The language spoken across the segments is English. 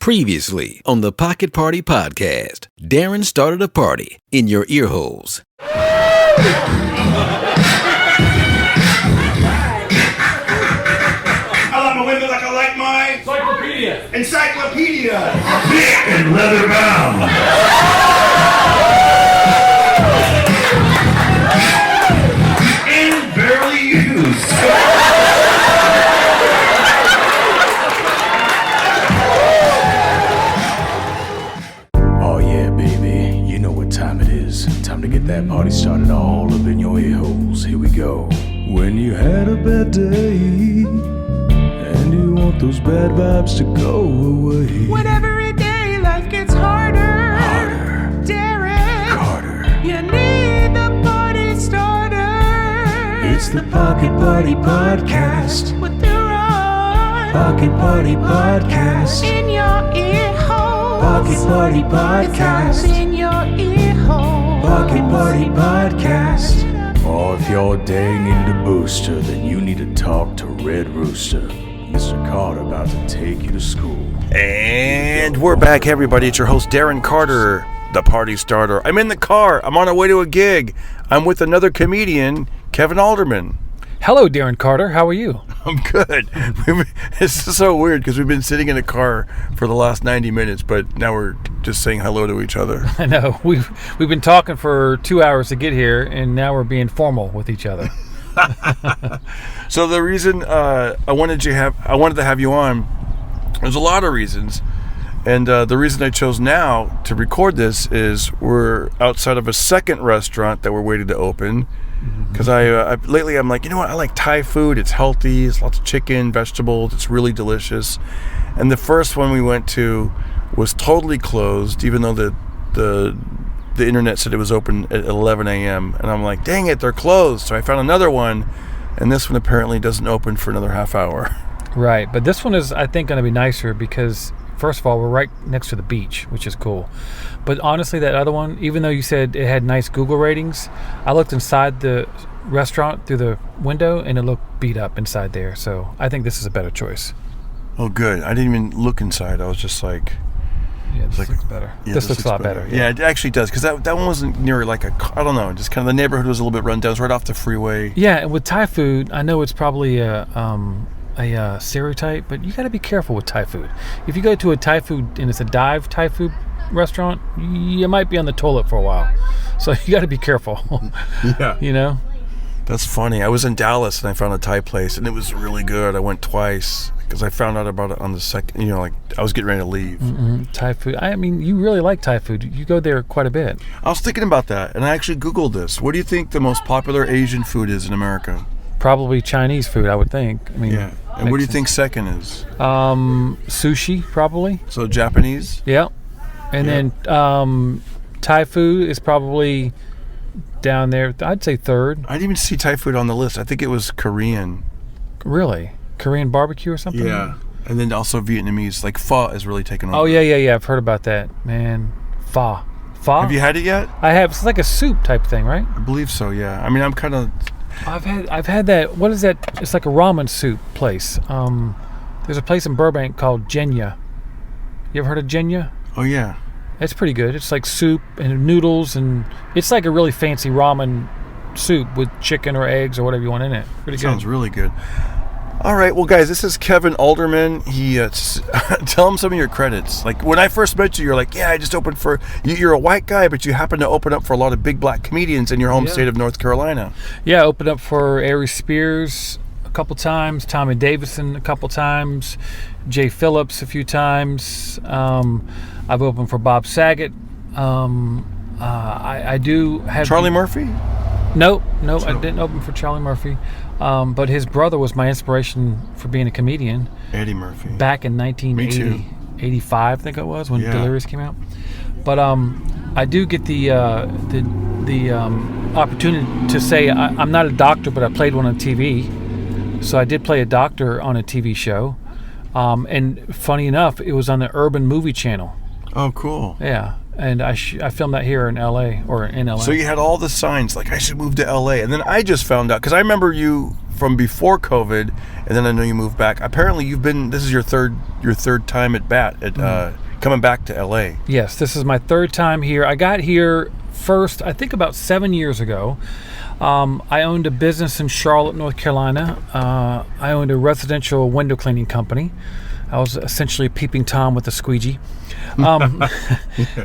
Previously on the Pocket Party Podcast, Darren started a party in your ear holes. I like my window like I like my encyclopedia. Thick and leather bound. And barely used. Oh yeah, baby, you know what time it is. Time to get that party started all up in your ear holes. Here we go. When you had a bad day and you want those bad vibes to go away. When every day life gets harder, Darren, Carter, you need the party starter. it's the Pocket Party Podcast. With the run, Pocket Party Podcast. in your ear holes. Pocket Party Podcast. It's in your ear holes. Pocket Party Podcast. Or if your day needed a booster, then you need to talk to Red Rooster. Mr. Carter about to take you to school. And we're back, everybody. It's your host, Darren Carter, the party starter. I'm in the car. I'm on our way to a gig. I'm with another comedian, Kevin Alderman. Hello, Darren Carter. How are you? I'm good. It's so weird because we've been sitting in a car for the last 90 minutes, but now we're just saying hello to each other. I know. We've been talking for 2 hours to get here, and now we're being formal with each other. So the reason I wanted to have you on, there's a lot of reasons, and the reason I chose now to record this is we're outside of a second restaurant that we're waiting to open. Because lately I'm like, you know what? I like Thai food. It's healthy. It's lots of chicken, vegetables. It's really delicious. And the first one we went to was totally closed, even though the internet said it was open at 11 a.m. And I'm like, dang it, they're closed. So I found another one, and this one apparently doesn't open for another half hour. Right. But this one is, I think, going to be nicer because, first of all, we're right next to the beach, which is cool. But honestly, that other one, even though you said it had nice Google ratings, I looked inside the restaurant through the window, and it looked beat up inside there. So I think this is a better choice. Oh, good. I didn't even look inside. I was just like... Yeah, this looks better. Yeah, this looks a lot better. Yeah, it actually does, because that one wasn't near like I don't know, just kind of the neighborhood was a little bit run down. It was right off the freeway. Yeah, and with Thai food, I know it's probably a stereotype, but you got to be careful with Thai food. If you go to a Thai food and it's a dive Thai food restaurant, you might be on the toilet for a while. So you got to be careful. Yeah. You know? That's funny. I was in Dallas and I found a Thai place and it was really good. I went twice because I found out about it on the second, like I was getting ready to leave. Thai food. I mean, you really like Thai food. You go there quite a bit. I was thinking about that and I actually Googled this. What do you think the most popular Asian food is in America? Probably Chinese food, I would think. I mean, yeah. And what do you think second is? Sushi, probably. So Japanese? Yeah. And then Thai food is probably down there. I'd say third. I didn't even see Thai food on the list. I think it was Korean. Really? Korean barbecue or something? Yeah. And then also Vietnamese. Like pho is really taken over. Oh, yeah. I've heard about that. Man, pho. Pho? Have you had it yet? I have. It's like a soup type thing, right? I believe so, yeah. I mean, I'm kind of... I've had that. What is that? It's like a ramen soup place. There's a place in Burbank called Jenya. You ever heard of Jenya? Oh, yeah. It's pretty good. It's like soup and noodles, and it's like a really fancy ramen soup with chicken or eggs or whatever you want in it. Pretty good. Sounds really good. All right, well, guys, this is Kevin Alderman. Tell him some of your credits. Like, when I first met you, you're like, yeah, I just opened for... You're a white guy, but you happen to open up for a lot of big black comedians in your home state of North Carolina. Yeah, I opened up for Ari Spears a couple times, Tommy Davidson a couple times, Jay Phillips a few times. I've opened for Bob Saget. I do have... Charlie Murphy? Nope, I didn't open for Charlie Murphy. But his brother was my inspiration for being a comedian. Eddie Murphy. Back in 1985, I think it was, when Delirious came out. But I do get the opportunity to say I'm not a doctor, but I played one on TV. So I did play a doctor on a TV show. And funny enough, it was on the Urban Movie Channel. Oh, cool. Yeah. And I filmed that here in LA, or in LA. So you had all the signs like I should move to LA, and then I just found out because I remember you from before COVID, and then I know you moved back. Apparently, this is your third time at bat at coming back to LA. Yes, this is my third time here. I got here first, I think, about 7 years ago. I owned a business in Charlotte, North Carolina. I owned a residential window cleaning company. I was essentially a peeping Tom with a squeegee.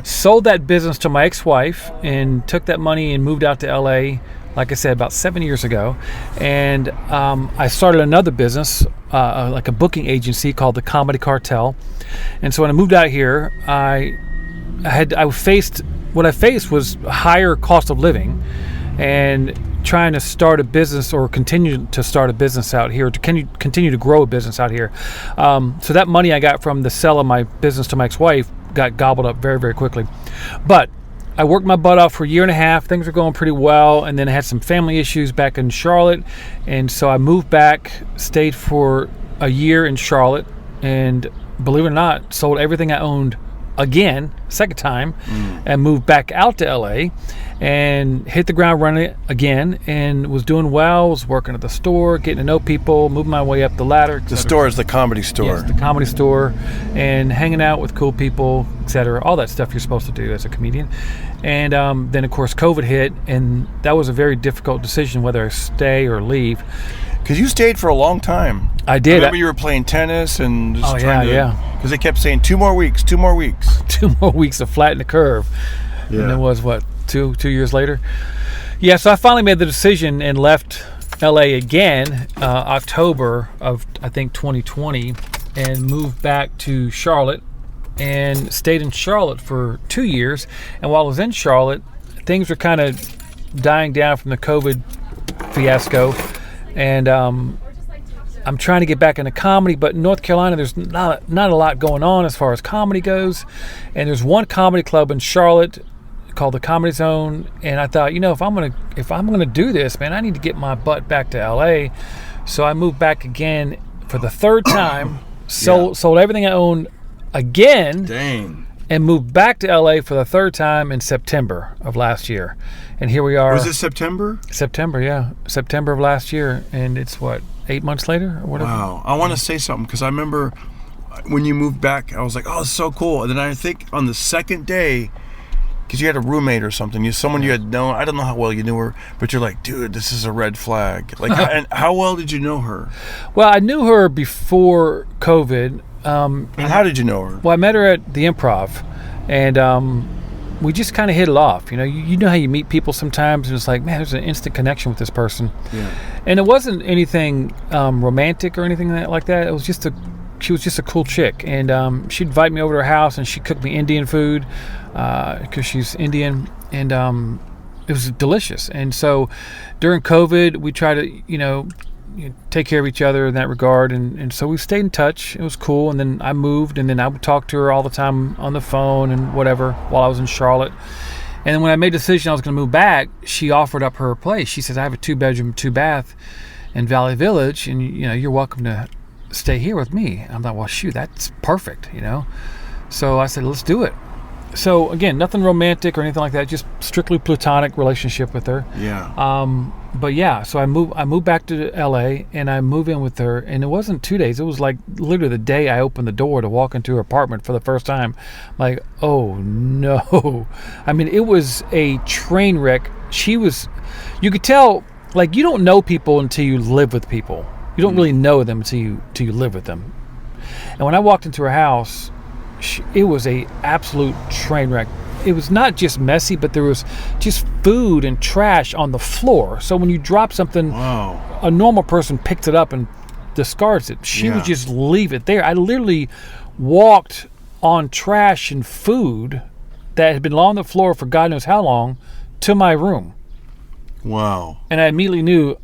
Sold that business to my ex-wife and took that money and moved out to LA, like I said, about 7 years ago. And I started another business, like a booking agency called the Comedy Cartel. And so when I moved out here, what I faced was a higher cost of living, and trying to start a business or continue to start a business out here, to continue to grow a business out here. So that money I got from the sale of my business to my ex-wife got gobbled up very, very quickly. But I worked my butt off for a year and a half. Things were going pretty well, and then I had some family issues back in Charlotte, and so I moved back, stayed for a year in Charlotte, and believe it or not, sold everything I owned again, second time, and moved back out to LA and hit the ground running again, and was doing well, was working at the store, getting to know people, moving my way up the ladder. The store is the Comedy Store. Yes, the Comedy Store, and hanging out with cool people, etc. All that stuff you're supposed to do as a comedian. And then, of course, COVID hit, and that was a very difficult decision whether I stay or leave. Because you stayed for a long time. I did. I remember you were playing tennis and just trying to... yeah. Because they kept saying 2 more weeks. 2 more weeks to flatten the curve. Yeah. And it was, what, two years later? Yeah, so I finally made the decision and left LA again, October of, I think, 2020, and moved back to Charlotte and stayed in Charlotte for 2 years. And while I was in Charlotte, things were kind of dying down from the COVID fiasco. And I'm trying to get back into comedy, but in North Carolina, there's not a lot going on as far as comedy goes. And there's one comedy club in Charlotte called the Comedy Zone. And I thought, if I'm gonna do this, man, I need to get my butt back to LA. So I moved back again for the third time. Sold everything I owned again. Dang. And moved back to LA for the third time in September of last year. And here we are. Was it September? September, yeah. September of last year. And it's, 8 months later or whatever? Wow. I want to say something because I remember when you moved back, I was like, oh, it's so cool. And then I think on the second day, because you had a roommate or something, someone you had known, I don't know how well you knew her, but you're like, dude, this is a red flag. Like, and how well did you know her? Well, I knew her before COVID. And how did you know her? Well, I met her at the Improv, and we just kind of hit it off. You know how you meet people sometimes, and it's like, man, there's an instant connection with this person. Yeah. And it wasn't anything romantic or anything like that. It was just she was just a cool chick, and she'd invite me over to her house, and she cooked me Indian food because she's Indian, and it was delicious. And so during COVID, we tried to, take care of each other in that regard, and so we stayed in touch. It was cool. And then I moved, and then I would talk to her all the time on the phone and whatever while I was in Charlotte. And then when I made the decision I was going to move back, she offered up her place. She says, I have a 2-bedroom, 2-bath in Valley Village, and you're welcome to stay here with me. And I'm like, well, shoot, that's perfect, So I said, let's do it. So again, nothing romantic or anything like that, just strictly platonic relationship with her. Yeah. But yeah, so I moved back to LA, and I moved in with her, and it wasn't 2 days. It was like literally the day I opened the door to walk into her apartment for the first time. Like, oh no. I mean, it was a train wreck. You could tell, like, you don't know people until you live with people. You don't really know them until you live with them. And when I walked into her house, it was a absolute train wreck. It was not just messy, but there was just food and trash on the floor. So when you drop something, a normal person picks it up and discards it. She would just leave it there. I literally walked on trash and food that had been lying on the floor for God knows how long to my room. Wow. And I immediately knew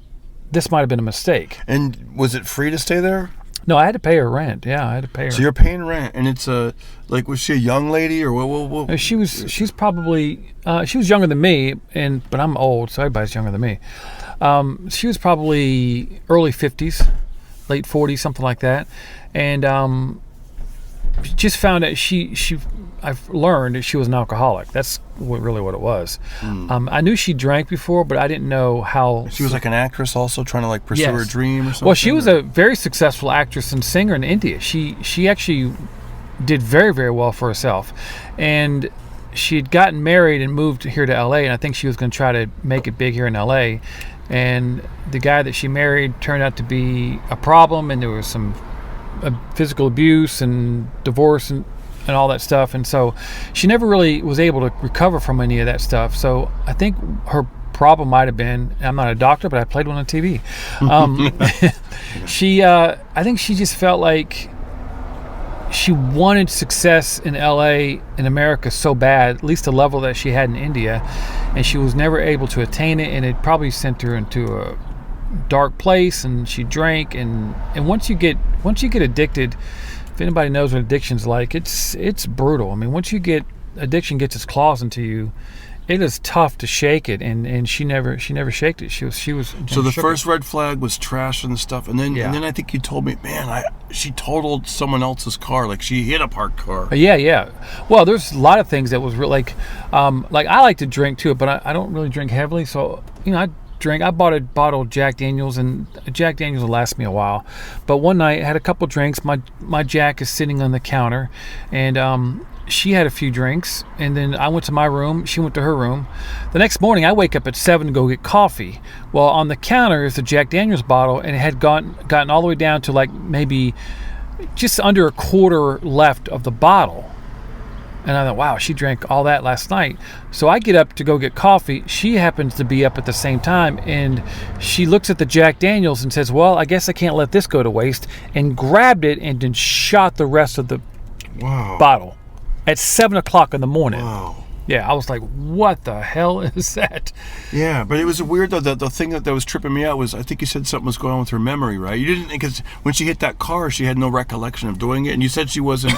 this might have been a mistake. And was it free to stay there? No, I had to pay her rent. Yeah, I had to pay her. So you're paying rent, and it's was she a young lady or what? She's probably she was younger than me, but I'm old, so everybody's younger than me. She was probably early 50s, late 40s, something like that, and just found out I've learned that she was an alcoholic. That's really what it was. I knew she drank before, but I didn't know how. She was like an actress also, trying to like pursue her dream or something? Well, she was a very successful actress and singer in India. She actually did very, very well for herself. And she'd gotten married and moved here to LA, and I think she was going to try to make it big here in LA. And the guy that she married turned out to be a problem, and there was some physical abuse and divorce and all that stuff. And so she never really was able to recover from any of that stuff. So I think her problem might have been, I'm not a doctor, but I played one on TV. I think she just felt like she wanted success in LA, in America so bad, at least the level that she had in India, and she was never able to attain it, and it probably sent her into a dark place, and she drank, and once you get addicted, if anybody knows what addiction's like, it's brutal. I mean, once addiction gets its claws into you, it is tough to shake it, and she never shaked it. She was. So the first red flag was trash and stuff, and then I think you told me, man, she totaled someone else's car, like she hit a parked car. Yeah. Well, there's a lot of things that was real, like I like to drink too, but I don't really drink heavily, so I drink. I bought a bottle of Jack Daniels, and Jack Daniels will last me a while. But one night I had a couple drinks. My Jack is sitting on the counter, and she had a few drinks, and then I went to my room. She went to her room. The next morning, I wake up at 7 to go get coffee. Well, on the counter is the Jack Daniels bottle, and it had gotten all the way down to like maybe just under a quarter left of the bottle. And I thought, wow, she drank all that last night. So I get up to go get coffee. She happens to be up at the same time, and she looks at the Jack Daniels and says, well, I guess I can't let this go to waste, and grabbed it and then shot the rest of the bottle at 7 o'clock in the morning. Wow. Yeah, I was like, what the hell is that? Yeah, but it was weird, though. The thing that was tripping me out was, I think you said something was going on with her memory, right? You didn't, because when she hit that car, she had no recollection of doing it, and you said she wasn't.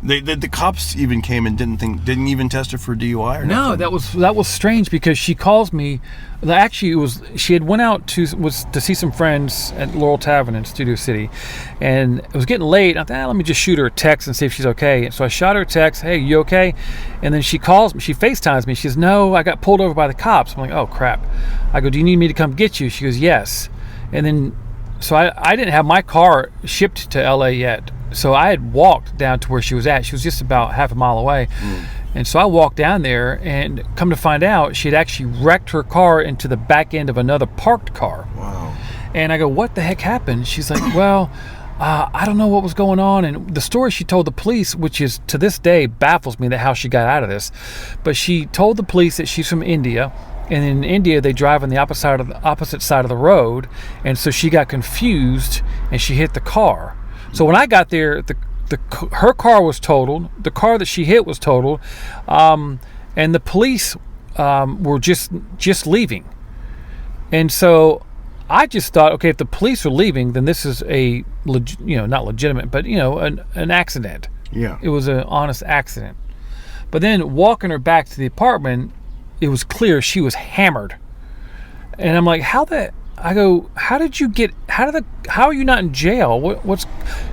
The cops even came and didn't even test her for DUI or nothing. No, that was strange, because she calls me. Actually, she had went out to see some friends at Laurel Tavern in Studio City, and it was getting late. I thought, let me just shoot her a text and see if she's okay. So I shot her a text, hey, you okay? And then she calls me, she FaceTimes me. She says, no, I got pulled over by the cops. I'm like, oh crap. I go, do you need me to come get you? She goes, yes. And then, so I didn't have my car shipped to LA yet. So I had walked down to where she was at. She was just about half a mile away. And so I walked down there, and come to find out, she had actually wrecked her car into the back end of another parked car. Wow. And I go, what the heck happened? She's like, well, I don't know what was going on. And the story she told the police, which is to this day baffles me, that how she got out of this. But she told the police that she's from India. And in India, they drive on the opposite side of the road. And so she got confused, and she hit the car. So when I got there, her car was totaled. The car that she hit was totaled, and the police were just leaving. And so I just thought, okay, if the police are leaving, then this is a not legitimate, but an accident. Yeah, it was an honest accident. But then walking her back to the apartment, it was clear she was hammered, and I'm like, how are you not in jail?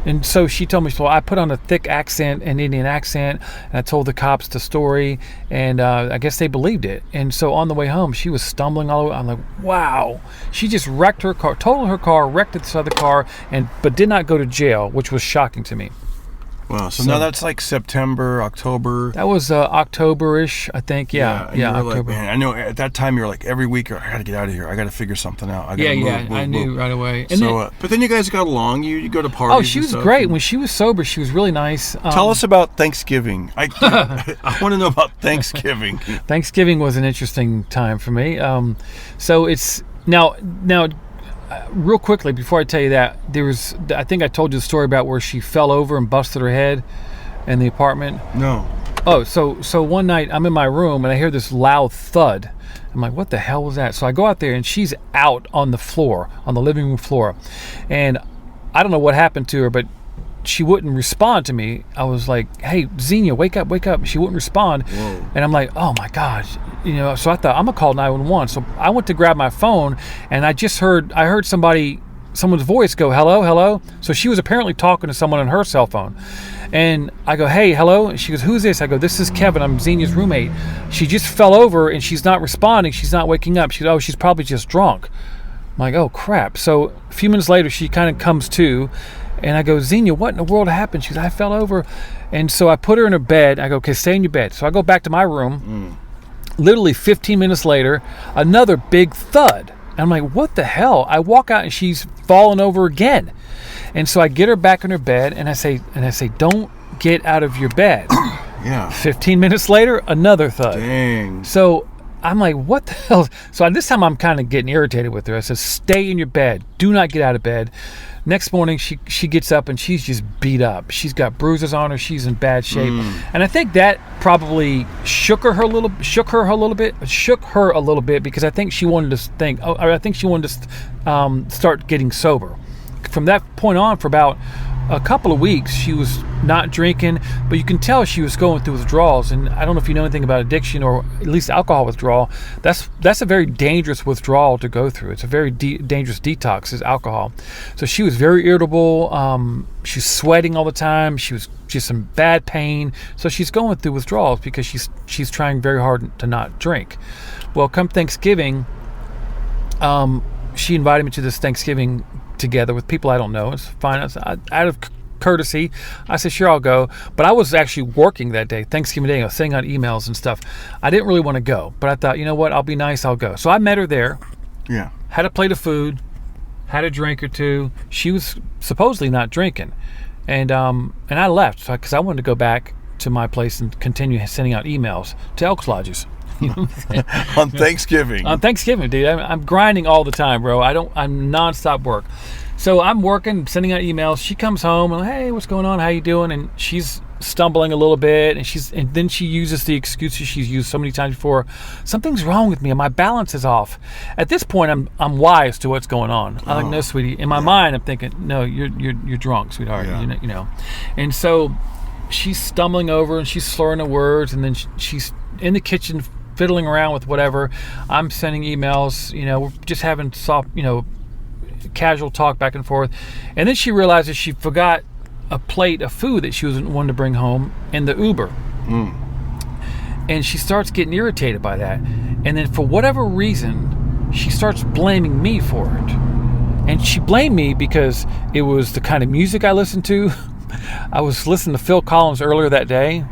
And so she told me, so I put on a thick accent, an Indian accent, and I told the cops the story, and I guess they believed it. And so on the way home, she was stumbling all the way. I'm like, wow. She just wrecked her car, totaled her car, wrecked this other car, but did not go to jail, which was shocking to me. Wow. So now that's like September, October. That was October-ish, I think. Yeah, October. October. Like, man, I know at that time you were like, every week, I got to get out of here. I got to figure something out. I knew right away. And so, but then you guys got along. You go to parties. Oh, she was great. When she was sober, she was really nice. Tell us about Thanksgiving. I want to know about Thanksgiving. Thanksgiving was an interesting time for me. So it's now. Real quickly, before I tell you that, I think I told you the story about where she fell over and busted her head in the apartment. No. Oh, so one night I'm in my room and I hear this loud thud. I'm like, what the hell was that? So I go out there and she's out on the floor, on the living room floor. And I don't know what happened to her, but she wouldn't respond to me. I was like, hey, Xenia, wake up. She wouldn't respond. Whoa. And I'm like, oh my God. So I thought, I'm going to call 911. So I went to grab my phone, and I heard someone's voice go, hello. So she was apparently talking to someone on her cell phone. And I go, hey, hello. And she goes, who's this? I go, this is Kevin. I'm Xenia's roommate. She just fell over and she's not responding. She's not waking up. She goes, oh, she's probably just drunk. I'm like, oh, crap. So a few minutes later, she kind of comes to. And I go, Xenia, what in the world happened? She goes, I fell over. And so I put her in her bed. I go, okay, stay in your bed. So I go back to my room. Literally 15 minutes later, another big thud. And I'm like, what the hell? I walk out and she's fallen over again. And so I get her back in her bed and I say, don't get out of your bed. Yeah. 15 minutes later, another thud. Dang. So I'm like, what the hell? So this time I'm kind of getting irritated with her. I said, stay in your bed. Do not get out of bed. Next morning, she gets up and she's just beat up. She's got bruises on her. She's in bad shape. And I think that probably shook her a little bit because I think she wanted to start getting sober. From that point on, for about a couple of weeks, she was not drinking, but you can tell she was going through withdrawals. And I don't know if you know anything about addiction or at least alcohol withdrawal. That's a very dangerous withdrawal to go through. It's a very dangerous detox is alcohol. So she was very irritable. She's sweating all the time. She was just in bad pain. So she's going through withdrawals because she's trying very hard to not drink. Well, come Thanksgiving, she invited me to this Thanksgiving together with people I don't know. It's fine. Out of courtesy, I said, sure, I'll go. But I was actually working that day, Thanksgiving Day. I was sending out emails and stuff. I didn't really want to go, but I thought, you know what? I'll be nice. I'll go. So I met her there. Yeah. Had a plate of food, had a drink or two. She was supposedly not drinking. And I left because I wanted to go back to my place and continue sending out emails to Elks Lodges. On Thanksgiving. On Thanksgiving, dude. I'm grinding all the time, bro. I'm nonstop work. So I'm working, sending out emails. She comes home and, hey, what's going on? How you doing? And she's stumbling a little bit, and then she uses the excuses she's used so many times before. Something's wrong with me, and my balance is off. At this point, I'm wise to what's going on. I'm like, no, sweetie. In my mind, I'm thinking, no, you're drunk, sweetheart. Yeah. You know. And so she's stumbling over and she's slurring her words, and then she's in the kitchen fiddling around with whatever. I'm sending emails, we're just having soft, casual talk back and forth. And then she realizes she forgot a plate of food that she was wanting to bring home in the Uber. And she starts getting irritated by that. And then for whatever reason, she starts blaming me for it. And she blamed me because it was the kind of music I listened to. I was listening to Phil Collins earlier that day.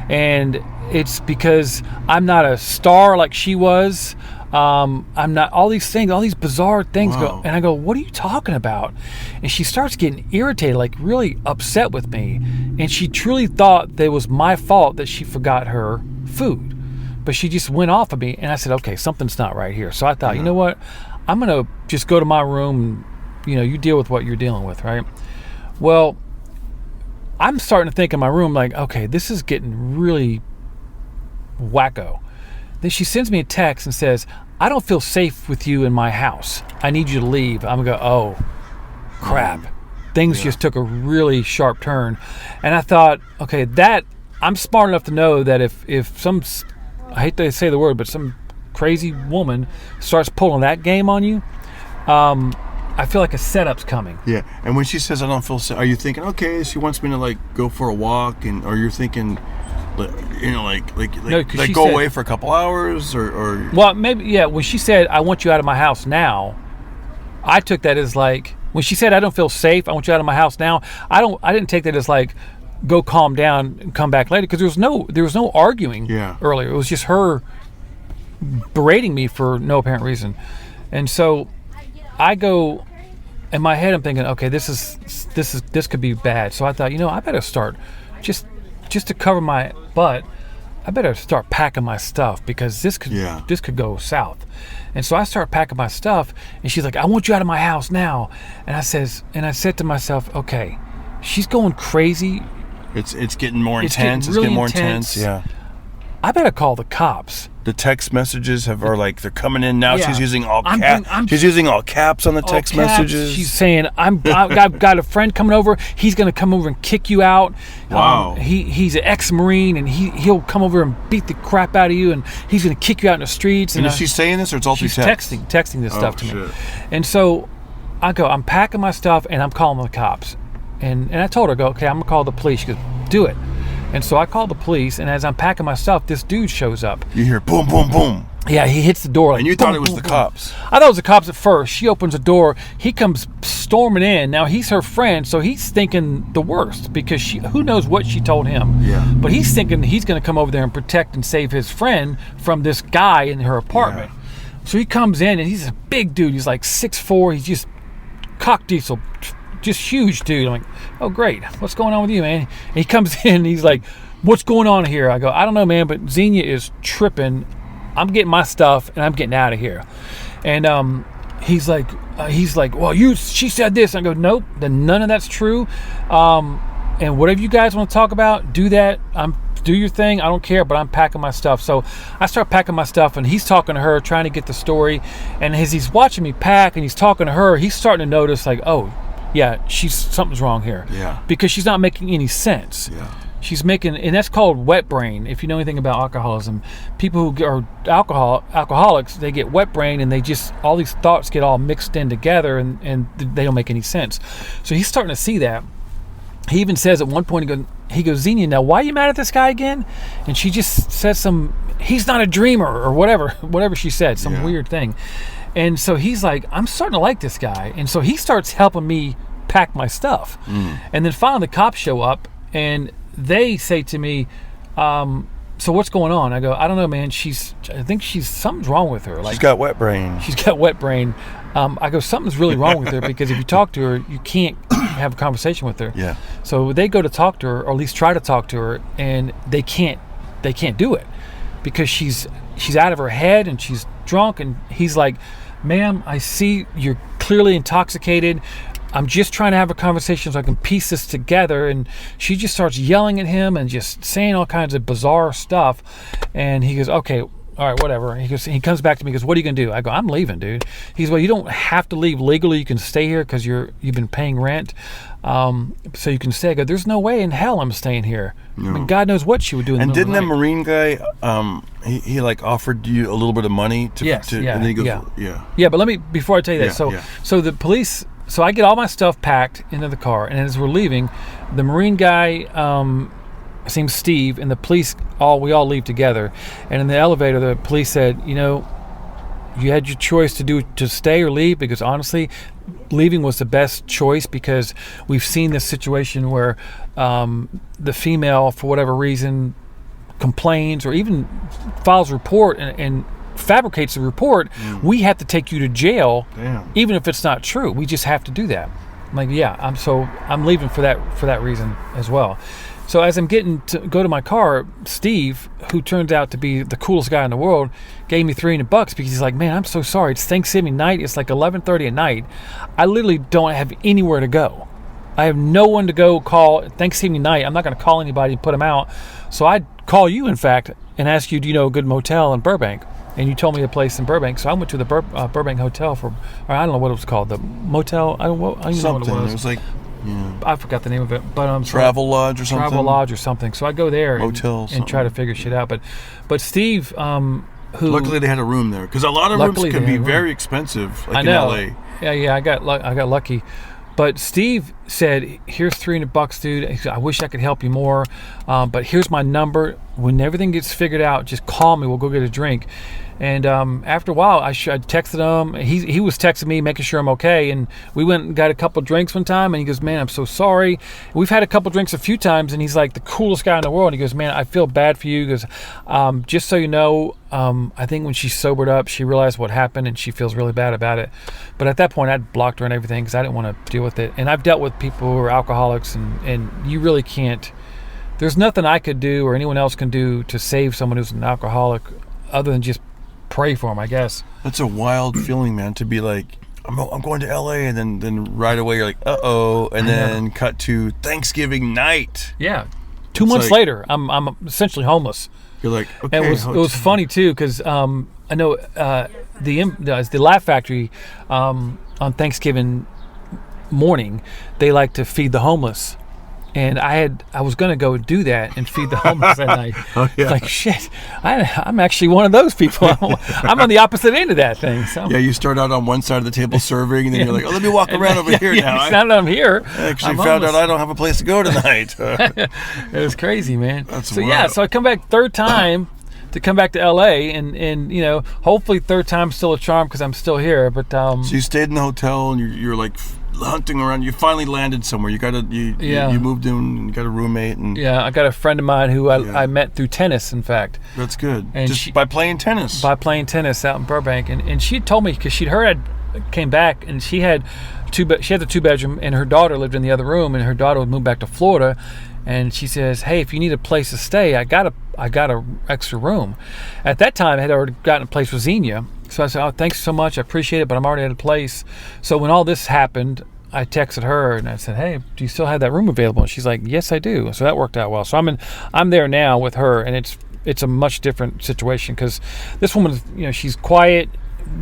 And it's because I'm not a star like she was. I'm not, all these things, all these bizarre things go, and I go, what are you talking about? And she starts getting irritated, like really upset with me. And she truly thought that it was my fault that she forgot her food. But she just went off of me. And I said, okay, something's not right here. So I thought, you know what? I'm going to just go to my room and, you deal with what you're dealing with, right? Well, I'm starting to think in my room, like, okay, this is getting really wacko. Then she sends me a text and says, I don't feel safe with you in my house. I need you to leave. I'm going to go, oh, crap. Things just took a really sharp turn. And I thought, okay, I'm smart enough to know that if some, I hate to say the word, but some crazy woman starts pulling that game on you, I feel like a setup's coming. Yeah. And when she says, I don't feel safe, are you thinking, okay, she wants me to go for a walk, or you're thinking, go away for a couple hours or well, maybe, yeah. When she said, I want you out of my house now, I took that as when she said, I don't feel safe, I want you out of my house now, I didn't take that as go calm down and come back later, because there was no arguing earlier. It was just her berating me for no apparent reason. And so I go, in my head I'm thinking, okay, this could be bad. So I thought, I better start just to cover my butt, I better start packing my stuff, because this could go south. And so I start packing my stuff, and she's like, I want you out of my house now. And I said to myself, okay, she's going crazy. It's getting more intense. It's getting more intense. Yeah. I better call the cops. The text messages are they're coming in now. Yeah. She's using all caps. She's using all caps on the text messages. She's saying, I've got a friend coming over. He's going to come over and kick you out. Wow. He's an ex-Marine, and he'll come over and beat the crap out of you, and he's going to kick you out in the streets. And is she saying this, or it's all through text? Texting this stuff to me. And so I go, I'm packing my stuff, and I'm calling the cops. And I told her, okay, I'm going to call the police. She goes, do it. And so I call the police, and as I'm packing my stuff, this dude shows up. You hear boom, boom, boom. Yeah, he hits the door. Like, And you thought boom, it was boom, the boom. cops. I thought it was the cops at first. She opens the door. He comes storming in. Now, he's her friend, so he's thinking the worst because who knows what she told him. Yeah. But he's thinking he's going to come over there and protect and save his friend from this guy in her apartment. Yeah. So he comes in, and he's a big dude. He's like 6'4". He's just cock diesel, just huge dude. I'm like, oh, great. What's going on with you, man? And he comes in, and he's like, what's going on here? I go, I don't know, man, but Xenia is tripping. I'm getting my stuff and I'm getting out of here. And he's like, well, she said this. I go, nope, then none of that's true. And whatever you guys want to talk about, do that. Do your thing. I don't care, but I'm packing my stuff. So I start packing my stuff, and he's talking to her, trying to get the story. And as he's watching me pack and he's talking to her, he's starting to notice, like, oh, yeah, something's wrong here. Yeah. Because she's not making any sense. Yeah. She's making, and that's called wet brain. If you know anything about alcoholism, people who are alcoholics, they get wet brain, and they just, all these thoughts get all mixed in together, and they don't make any sense. So he's starting to see that. He even says at one point, he goes, Xenia, now why are you mad at this guy again? And she just says he's not a dreamer, or whatever she said, some weird thing. And so he's like, I'm starting to like this guy. And so he starts helping me pack my stuff. And then finally the cops show up, and they say to me, so what's going on? I go, I don't know, man. I think something's wrong with her. Like, She's got wet brain. She's got wet brain. I go, something's really wrong with her, because if you talk to her, you can't have a conversation with her. Yeah. So they go to talk to her, or at least try to talk to her, and they can't do it because she's out of her head and she's drunk. And he's like, ma'am, I see you're clearly intoxicated. I'm just trying to have a conversation so I can piece this together. And she just starts yelling at him and just saying all kinds of bizarre stuff. And he goes, okay, all right, whatever. He comes back to me, he goes, what are you going to do? I go, I'm leaving, dude. He goes, well, you don't have to leave legally. You can stay here because you've been paying rent. So you can stay. I go, there's no way in hell I'm staying here. No. I mean, God knows what she would do in the And middle didn't of that the night. Marine guy, he like offered you a little bit of money to, Yes, yeah, and then he goes, yeah. Yeah, but before I tell you that, so the police, so I get all my stuff packed into the car, and as we're leaving, the Marine guy, his name's Steve, and the police, we all leave together. And in the elevator, the police said, you had your choice to stay or leave, because honestly, leaving was the best choice, because we've seen this situation where the female, for whatever reason, complains or even files a report and fabricates a report. We have to take you to jail. Damn. Even if it's not true. We just have to do that. I'm like, yeah, I'm leaving for that reason as well. So as I'm getting to go to my car, Steve, who turns out to be the coolest guy in the world, gave me $300 because he's like, man, I'm so sorry. It's Thanksgiving night. It's like 11:30 at night. I literally don't have anywhere to go. I have no one to go call Thanksgiving night. I'm not going to call anybody and put them out. So I'd call you, in fact, and ask you, do you know a good motel in Burbank? And you told me a place in Burbank. So I went to the Burbank Hotel or I don't know what it was called. The motel, I don't know what it was. It was like, I forgot the name of it. But Travel Lodge or something? Travel Lodge or something. So I go there Motel, and try to figure shit out. But Steve, who... Luckily they had a room there. Because a lot of rooms can be very expensive, like I know. in LA. Yeah, I got lucky. But Steve said, here's $300, dude. He said, I wish I could help you more. But here's my number. When everything gets figured out, just call me. We'll go get a drink. And after a while, I texted him. He was texting me, making sure I'm okay. And we went and got a couple drinks one time. And he goes, man, I'm so sorry. We've had a couple drinks a few times. And he's like the coolest guy in the world. And he goes, man, I feel bad for you. He goes, just so you know, I think when she sobered up, she realized what happened. And she feels really bad about it. But at that point, I'd blocked her and everything because I didn't want to deal with it. And I've dealt with people who are alcoholics. And you really can't. There's nothing I could do or anyone else can do to save someone who's an alcoholic other than just pray for him, I guess. That's a wild feeling, man, to be like, I'm going to LA, and then right away you're like, uh-oh, and then cut to Thanksgiving night. Yeah. 2 months later, I'm essentially homeless. You're like, okay. And it was funny, too, because I know the Laugh Factory on Thanksgiving morning, they like to feed the homeless. And I was going to go do that and feed the homeless that night. Oh, yeah. Like, shit, I'm actually one of those people. I'm on the opposite end of that thing. So. Yeah, you start out on one side of the table serving, and then you're like, let me walk around over here now. It's not that I'm here. I actually found out I don't have a place to go tonight. It was crazy, man. That's so, wild. so I come back third time to come back to L.A., and hopefully third time's still a charm because I'm still here. But So you stayed in the hotel, and you're like hunting around. You finally landed somewhere. You moved in and you got a roommate. And yeah, I got a friend of mine who I met through tennis, in fact. That's good. And just by playing tennis. By playing tennis out in Burbank. And she told me, because she'd heard I came back, and she had the 2-bedroom, and her daughter lived in the other room, and her daughter would move back to Florida. And she says, hey, if you need a place to stay, I got a extra room. At that time, I had already gotten a place with Xenia. So I said, oh, thanks so much. I appreciate it, but I'm already at a place. So when all this happened, I texted her and I said, hey, do you still have that room available? And she's like, yes, I do. So that worked out well. So I'm there now with her, and it's a much different situation because this woman, she's quiet.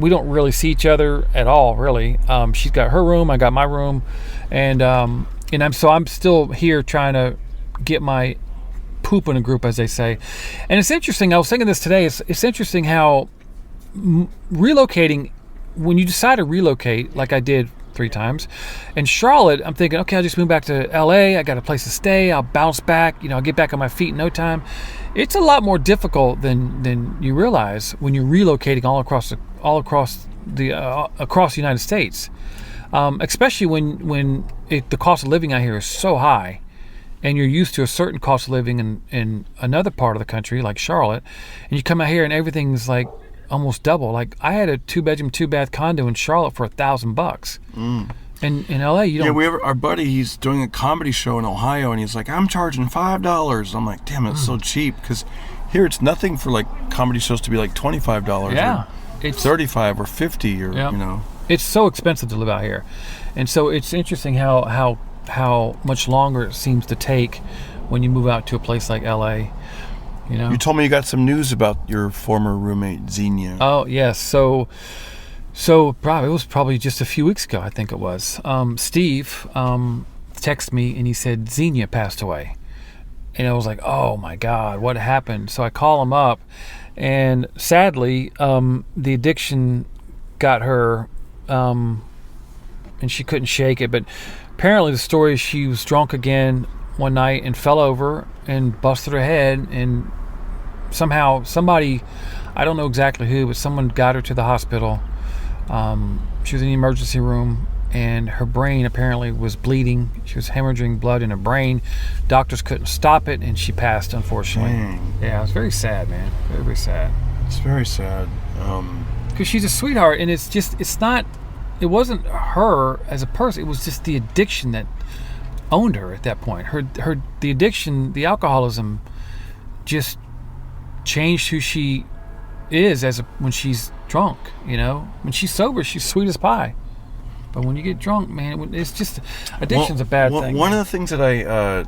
We don't really see each other at all, really. She's got her room, I got my room, and I'm still here trying to get my poop in a group, as they say. And it's interesting. I was thinking this today. It's interesting how relocating, when you decide to relocate, like I did 3 times, in Charlotte, I'm thinking, okay, I'll just move back to LA. I got a place to stay. I'll bounce back. I'll get back on my feet in no time. It's a lot more difficult than you realize when you're relocating all across the United States, especially when the cost of living out here is so high. And you're used to a certain cost of living in another part of the country, like Charlotte, and you come out here and everything's like almost double. Like I had a 2-bedroom, 2-bath condo in Charlotte for $1,000. And in LA, you don't. Yeah, our buddy, he's doing a comedy show in Ohio, and he's like, I'm charging $5. I'm like, damn, it's so cheap, because here it's nothing for like comedy shows to be like $25. Yeah, it's $35 or $50 or It's so expensive to live out here, and so it's interesting how much longer it seems to take when you move out to a place like LA. You told me you got some news about your former roommate Xenia. Oh yes, so it was probably just a few weeks ago, I think it was. Steve texted me and he said Xenia passed away, and I was like, oh my God, what happened? So I call him up, and sadly, the addiction got her, and she couldn't shake it. But apparently the story is she was drunk again one night and fell over and busted her head, and somehow somebody, I don't know exactly who, but someone got her to the hospital. She was in the emergency room, and her brain apparently was bleeding. She was hemorrhaging blood in her brain. Doctors couldn't stop it, and she passed, unfortunately. Dang. Yeah, it was very sad, man. Very, very sad. It's very sad. Because she's a sweetheart, and it wasn't her as a person. It was just the addiction that owned her at that point. The addiction, the alcoholism, just changed who she is when she's drunk. When she's sober, she's sweet as pie. But when you get drunk, man, it's just addiction's a bad thing. One of the things that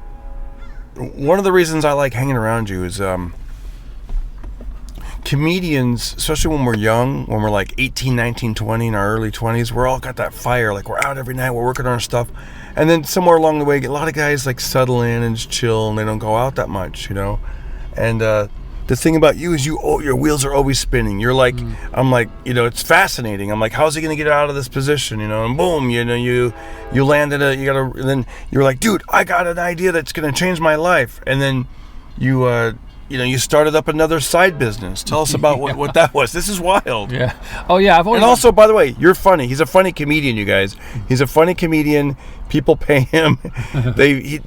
one of the reasons I like hanging around you is comedians, especially when we're young, when we're like 18, 19, 20, in our early 20s, we're all got that fire. Like, we're out every night, we're working on our stuff. And then somewhere along the way, a lot of guys like settle in and just chill, and they don't go out that much, And the thing about you is your wheels are always spinning. You're like, I'm like, it's fascinating. I'm like, how's he going to get out of this position? And boom, you landed and then you're like, dude, I got an idea that's going to change my life. And then you started up another side business. Tell us about what that was. This is wild. Yeah. Oh yeah. And also, by the way, you're funny. He's a funny comedian, you guys. He's a funny comedian. People pay him. He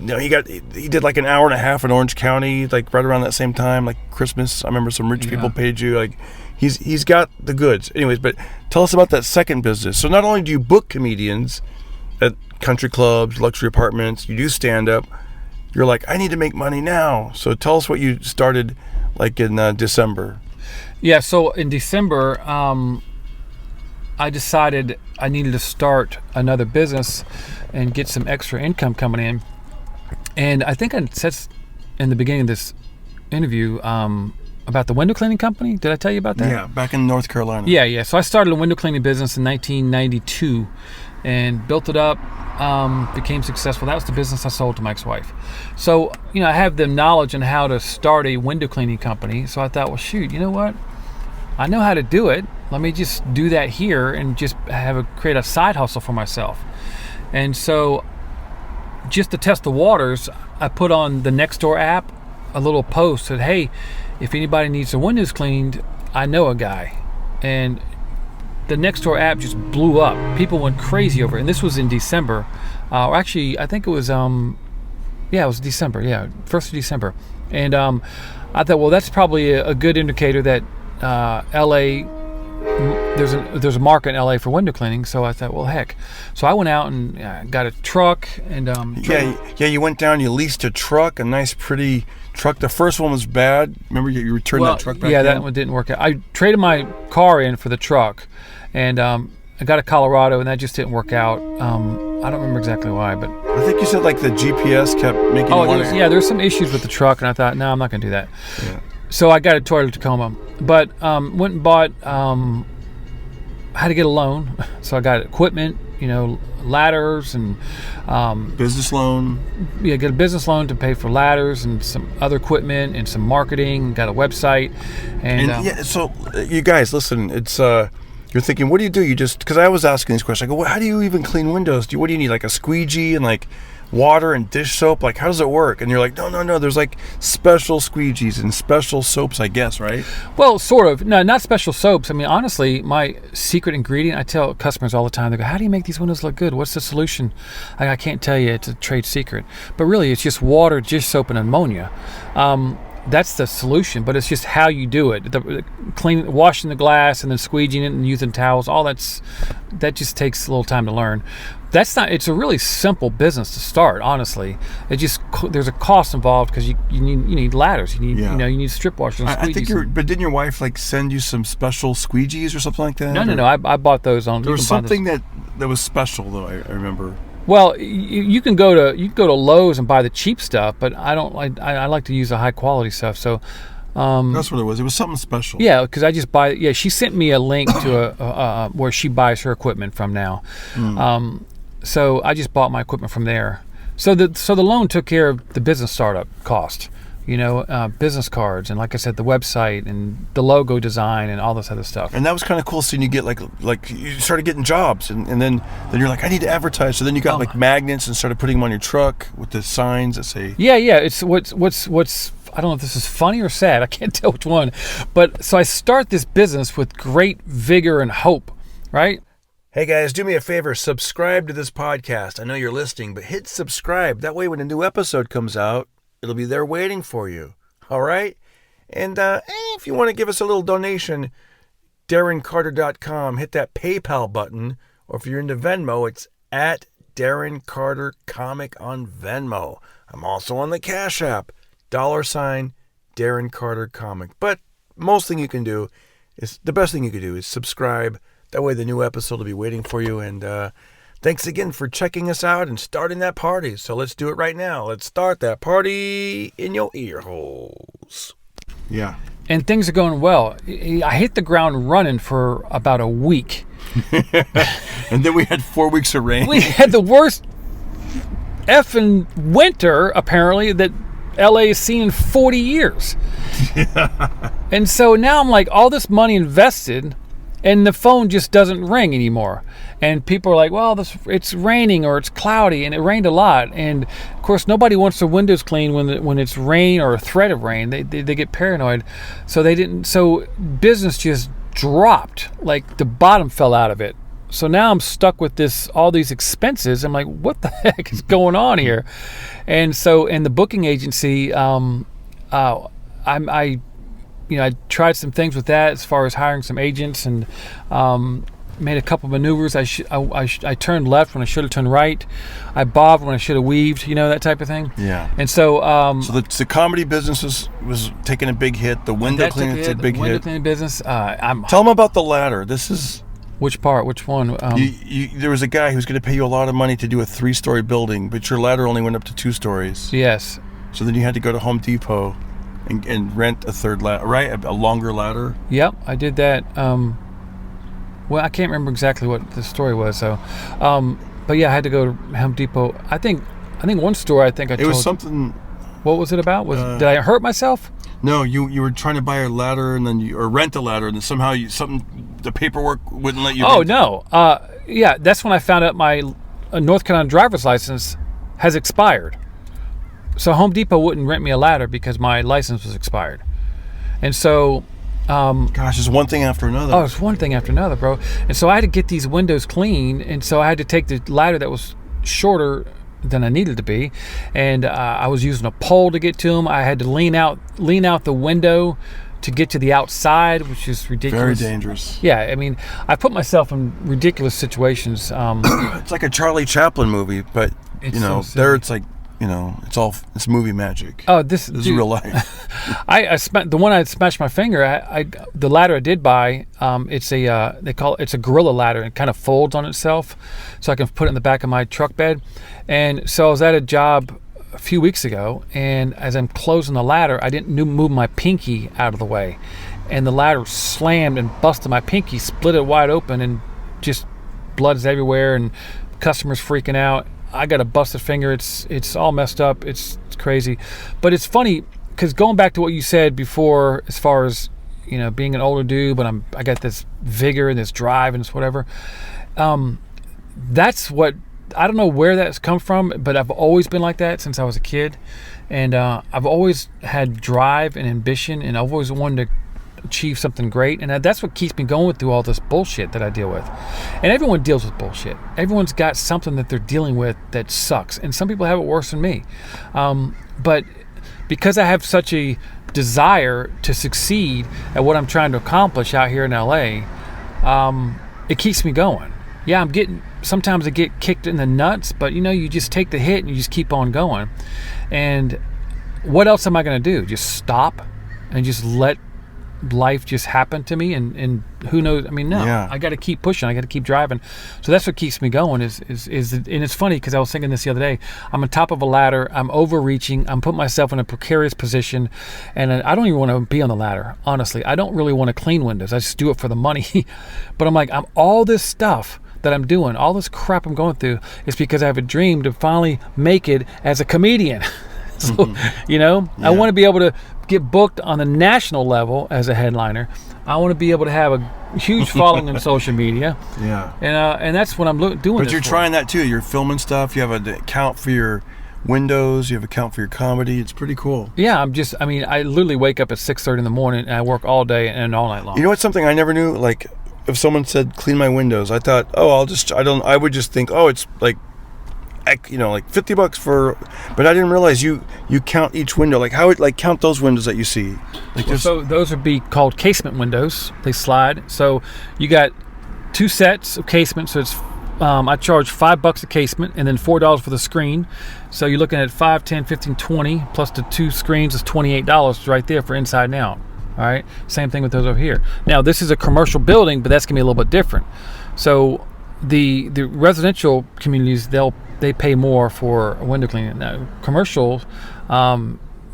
did like an hour and a half in Orange County, like right around that same time, like Christmas. I remember some rich people paid you. Like he's got the goods. Anyways, but tell us about that second business. So not only do you book comedians at country clubs, luxury apartments, you do stand up. You're like, I need to make money now. So tell us what you started like in December. Yeah, so in December, I decided I needed to start another business and get some extra income coming in. And I think I said in the beginning of this interview, about the window cleaning company. Did I tell you about that? Yeah, back in North Carolina. Yeah. So I started a window cleaning business in 1992 and built it up, became successful. That was the business I sold to my ex-wife. So, I have the knowledge on how to start a window cleaning company. So I thought, well, shoot, you know what? I know how to do it. Let me just do that here and just create a side hustle for myself. And so just to test the waters, I put on the Nextdoor app a little post that, hey, if anybody needs their windows cleaned, I know a guy. And the Nextdoor app just blew up. People went crazy over it. And this was in December. Actually, I think it was, it was December. Yeah, 1st of December. And I thought, well, that's probably a good indicator that LA, there's a market in LA for window cleaning. So I thought, well, heck. So I went out and got a truck and you went down, you leased a truck, a nice pretty truck. The first one was bad. Remember you returned that truck back? Yeah, that one didn't work out. I traded my car in for the truck, and I got a Colorado, and that just didn't work out. I don't remember exactly why, but I think you said like the GPS kept making. There's some issues with the truck, and I thought, no, I'm not going to do that. Yeah. So I got a Toyota Tacoma, but went and bought. I had to get a loan, so I got equipment, ladders and business loan. Yeah, get a business loan to pay for ladders and some other equipment and some marketing. Got a website, and so you guys, listen, it's you're thinking, what do you do? You just, because I was asking these questions, I go, well, how do you even clean windows? What do you need, like a squeegee and like water and dish soap? Like, how does it work? And you're like, no, there's like special squeegees and special soaps, I guess, right? Well, sort of. No, not special soaps. I mean, honestly, my secret ingredient, I tell customers all the time, they go, how do you make these windows look good? What's the solution? I can't tell you. It's a trade secret. But really, it's just water, dish soap, and ammonia. That's the solution, but it's just how you do it. Washing the glass and then squeegeeing it and using towels, that just takes a little time to learn. It's a really simple business to start, honestly. There's a cost involved because you need ladders, you need strip washers and squeegees. But didn't your wife like send you some special squeegees or something like that? No, I bought those on. There was something that was special though, I remember. Well, you can go to Lowe's and buy the cheap stuff, but I don't. I like to use the high quality stuff. So that's what it was. It was something special. Yeah, because I just buy. Yeah, she sent me a link to where she buys her equipment from now. So I just bought my equipment from there. So the loan took care of the business startup cost. Business cards and, like I said, the website and the logo design and all this other stuff. And that was kind of cool seeing you get like you started getting jobs and then you're like, I need to advertise. So then you got like magnets and started putting them on your truck with the signs that say. Yeah. It's what's I don't know if this is funny or sad. I can't tell which one. But so I start this business with great vigor and hope, right? Hey guys, do me a favor, subscribe to this podcast. I know you're listening, but hit subscribe. That way when a new episode comes out, it'll be there waiting for you. All right? And if you want to give us a little donation, DarrenCarter.com, hit that PayPal button. Or if you're into Venmo, it's at Darren Carter Comic on Venmo. I'm also on the Cash App, $, Darren Carter Comic. But the best thing you can do is subscribe. That way the new episode will be waiting for you. And thanks again for checking us out and starting that party. So let's do it right now. Let's start that party in your ear holes. Yeah. And things are going well. I hit the ground running for about a week. And then we had 4 weeks of rain. We had the worst effing winter, apparently, that LA has seen in 40 years. And so now I'm like, all this money invested, and the phone just doesn't ring anymore. And people are like, well, it's raining or it's cloudy, and it rained a lot. And of course, nobody wants their windows cleaned when it's rain or a threat of rain. They get paranoid. So business just dropped, like the bottom fell out of it. So now I'm stuck with all these expenses. I'm like, what the heck is going on here? And so in the booking agency, I tried some things with that as far as hiring some agents and made a couple maneuvers. I turned left when I should have turned right. I bobbed when I should have weaved, that type of thing. Yeah. And so so the comedy business was taking a big hit. The window cleaning did a big hit. The window cleaning business. Tell them about the ladder. This is... Which part? Which one? There was a guy who was going to pay you a lot of money to do a 3-story building, but your ladder only went up to 2 stories. Yes. So then you had to go to Home Depot and rent a third ladder, right? A longer ladder. Yep, I did that. Well, I can't remember exactly what the story was. So, but yeah, I had to go to Home Depot. I think one story. I told It was something. What was it about? Did I hurt myself? No, you were trying to buy a ladder and then or rent a ladder, and then somehow the paperwork wouldn't let you. Oh no. Yeah, that's when I found out my North Carolina driver's license has expired. So Home Depot wouldn't rent me a ladder because my license was expired, and so. Gosh, it's one thing after another. Oh, it's one thing after another, bro. And so I had to get these windows clean, and so I had to take the ladder that was shorter than I needed to be, and I was using a pole to get to them. I had to lean out the window to get to the outside, which is ridiculous. Very dangerous. Yeah, I mean, I put myself in ridiculous situations. It's like a Charlie Chaplin movie, but there it's like. It's movie magic. Oh, this is real life. The one I smashed my finger. The ladder I did buy. It's a gorilla ladder. It kind of folds on itself, so I can put it in the back of my truck bed. And so I was at a job a few weeks ago, and as I'm closing the ladder, I didn't move my pinky out of the way, and the ladder slammed and busted my pinky, split it wide open, and just blood is everywhere, and customers freaking out. I got a busted finger. It's all messed up. It's crazy, but it's funny because going back to what you said before, as far as being an older dude, but I got this vigor and this drive and this whatever. That's what I don't know where that's come from, but I've always been like that since I was a kid, and I've always had drive and ambition, and I've always wanted to achieve something great, and that's what keeps me going through all this bullshit that I deal with. And everyone deals with bullshit. Everyone's got something that they're dealing with that sucks, and some people have it worse than me. But because I have such a desire to succeed at what I'm trying to accomplish out here in LA, it keeps me going. Yeah, sometimes I get kicked in the nuts, but you just take the hit and you just keep on going. And what else am I going to do? Just stop and just let life just happened to me, and who knows? I mean, no, yeah. I got to keep pushing. I got to keep driving. So that's what keeps me going. And it's funny because I was thinking this the other day. I'm on top of a ladder. I'm overreaching. I'm putting myself in a precarious position, and I don't even want to be on the ladder. Honestly, I don't really want to clean windows. I just do it for the money. But I'm like, all this stuff that I'm doing, all this crap I'm going through, is because I have a dream to finally make it as a comedian. So, yeah. I want to be able to get booked on the national level as a headliner. I want to be able to have a huge following on social media. Yeah. And that's what I'm doing. But you're trying that too. You're filming stuff. You have an account for your windows. You have an account for your comedy. It's pretty cool. Yeah. I literally wake up at 6:30 in the morning and I work all day and all night long. You know what's something I never knew? Like, if someone said clean my windows, I thought, I would just think, it's like, like $50 for, but I didn't realize you count each window. Like how count those windows that you see. So those would be called casement windows. They slide. So you got 2 sets of casement. So it's I charge $5 a casement and then $4 for the screen. So you're looking at 5, 10, 15, 20 plus the 2 screens is $28 right there for inside and out. All right. Same thing with those over here. Now this is a commercial building, but that's gonna be a little bit different. So the residential communities, they pay more for window cleaning. Now, commercial,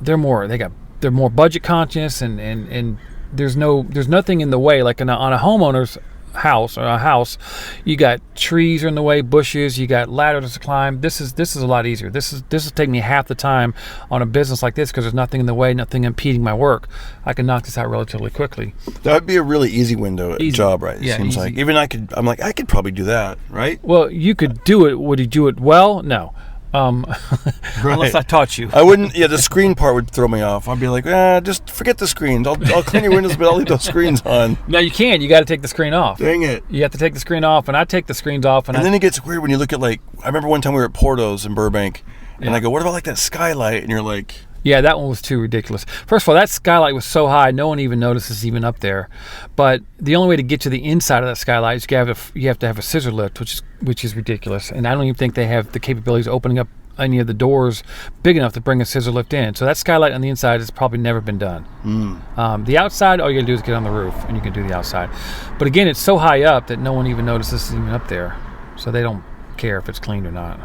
they're more budget conscious, and there's nothing in the way. Like on a homeowner's house or a house, you got trees are in the way, bushes, you got ladders to climb. This is a lot easier. This is taking me half the time on a business like this because there's nothing in the way, nothing impeding my work. I can knock this out relatively quickly. That would be a really ezy window job, right? It seems like. Even I could probably do that, right? Well, you could do it. Would you do it well? No. Right. Unless I taught you. I wouldn't. Yeah, the screen part would throw me off. I'd be like, just forget the screens. I'll clean your windows, but I'll leave those screens on. No, you can't. You got to take the screen off. Dang it! You have to take the screen off, and I take the screens off, and then it gets weird when you look at I remember one time we were at Porto's in Burbank, and I go, what about that skylight? And you're like. Yeah, that one was too ridiculous. First of all, that skylight was so high, no one even notices even up there. But the only way to get to the inside of that skylight is you have to have a scissor lift, which is ridiculous. And I don't even think they have the capabilities of opening up any of the doors big enough to bring a scissor lift in. So that skylight on the inside has probably never been done. The outside, all you gotta do is get on the roof, and you can do the outside. But again, it's so high up that no one even notices it's even up there. So they don't care if it's cleaned or not.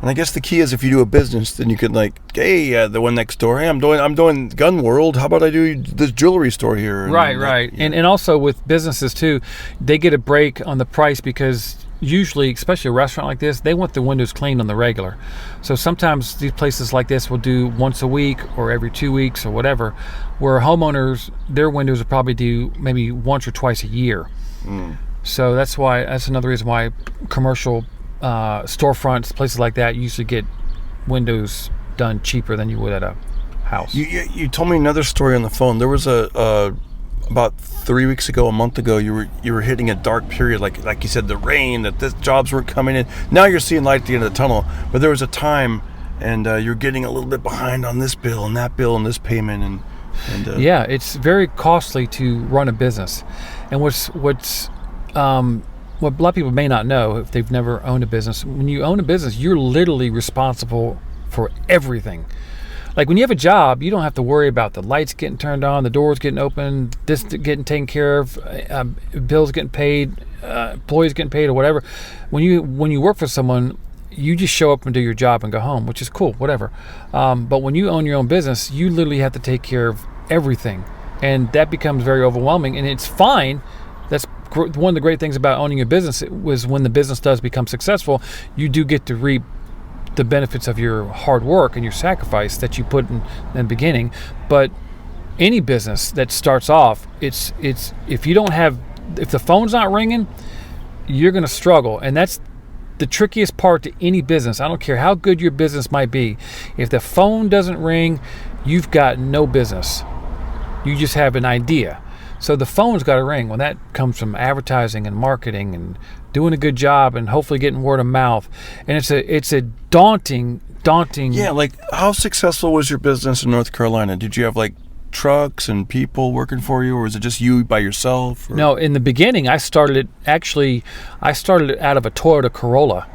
And I guess the key is if you do a business, then you can like, hey, the one next door, hey, I'm doing Gun World. How about I do this jewelry store here? And Right. Yeah. And also with businesses too, they get a break on the price because usually, especially a restaurant like this, they want the windows cleaned on the regular. So sometimes these places like this will do once a week or every 2 weeks or whatever, where homeowners, their windows will probably do maybe once or twice a year. So that's another reason why commercial storefronts, places like that, usually get windows done cheaper than you would at a house. You told me another story on the phone. There was about 3 weeks ago, a month ago, you were hitting a dark period, like you said, the rain, that the jobs weren't coming in. Now you're seeing light at the end of the tunnel, but there was a time, and you're getting a little bit behind on this bill and that bill and this payment, and yeah, it's very costly to run a business, and what a lot of people may not know if they've never owned a business. When you own a business, you're literally responsible for everything. Like when you have a job, you don't have to worry about the lights getting turned on, the doors getting open, this getting taken care of, bills getting paid, employees getting paid, or whatever. When you work for someone, you just show up and do your job and go home, which is cool, whatever. But when you own your own business, you literally have to take care of everything, and that becomes very overwhelming. And it's fine. That's one of the great things about owning a business. It was when the business does become successful, you do get to reap the benefits of your hard work and your sacrifice that you put in the beginning. But any business that starts off, it's if the phone's not ringing, you're going to struggle. And that's the trickiest part to any business. I don't care how good your business might be. If the phone doesn't ring, you've got no business. You just have an idea. So the phone's got to ring. When that comes from advertising and marketing and doing a good job and hopefully getting word of mouth. And it's a daunting. Yeah, like how successful was your business in North Carolina? Did you have like trucks and people working for you, or was it just you by yourself? Or? No, in the beginning, I started it out of a Toyota Corolla,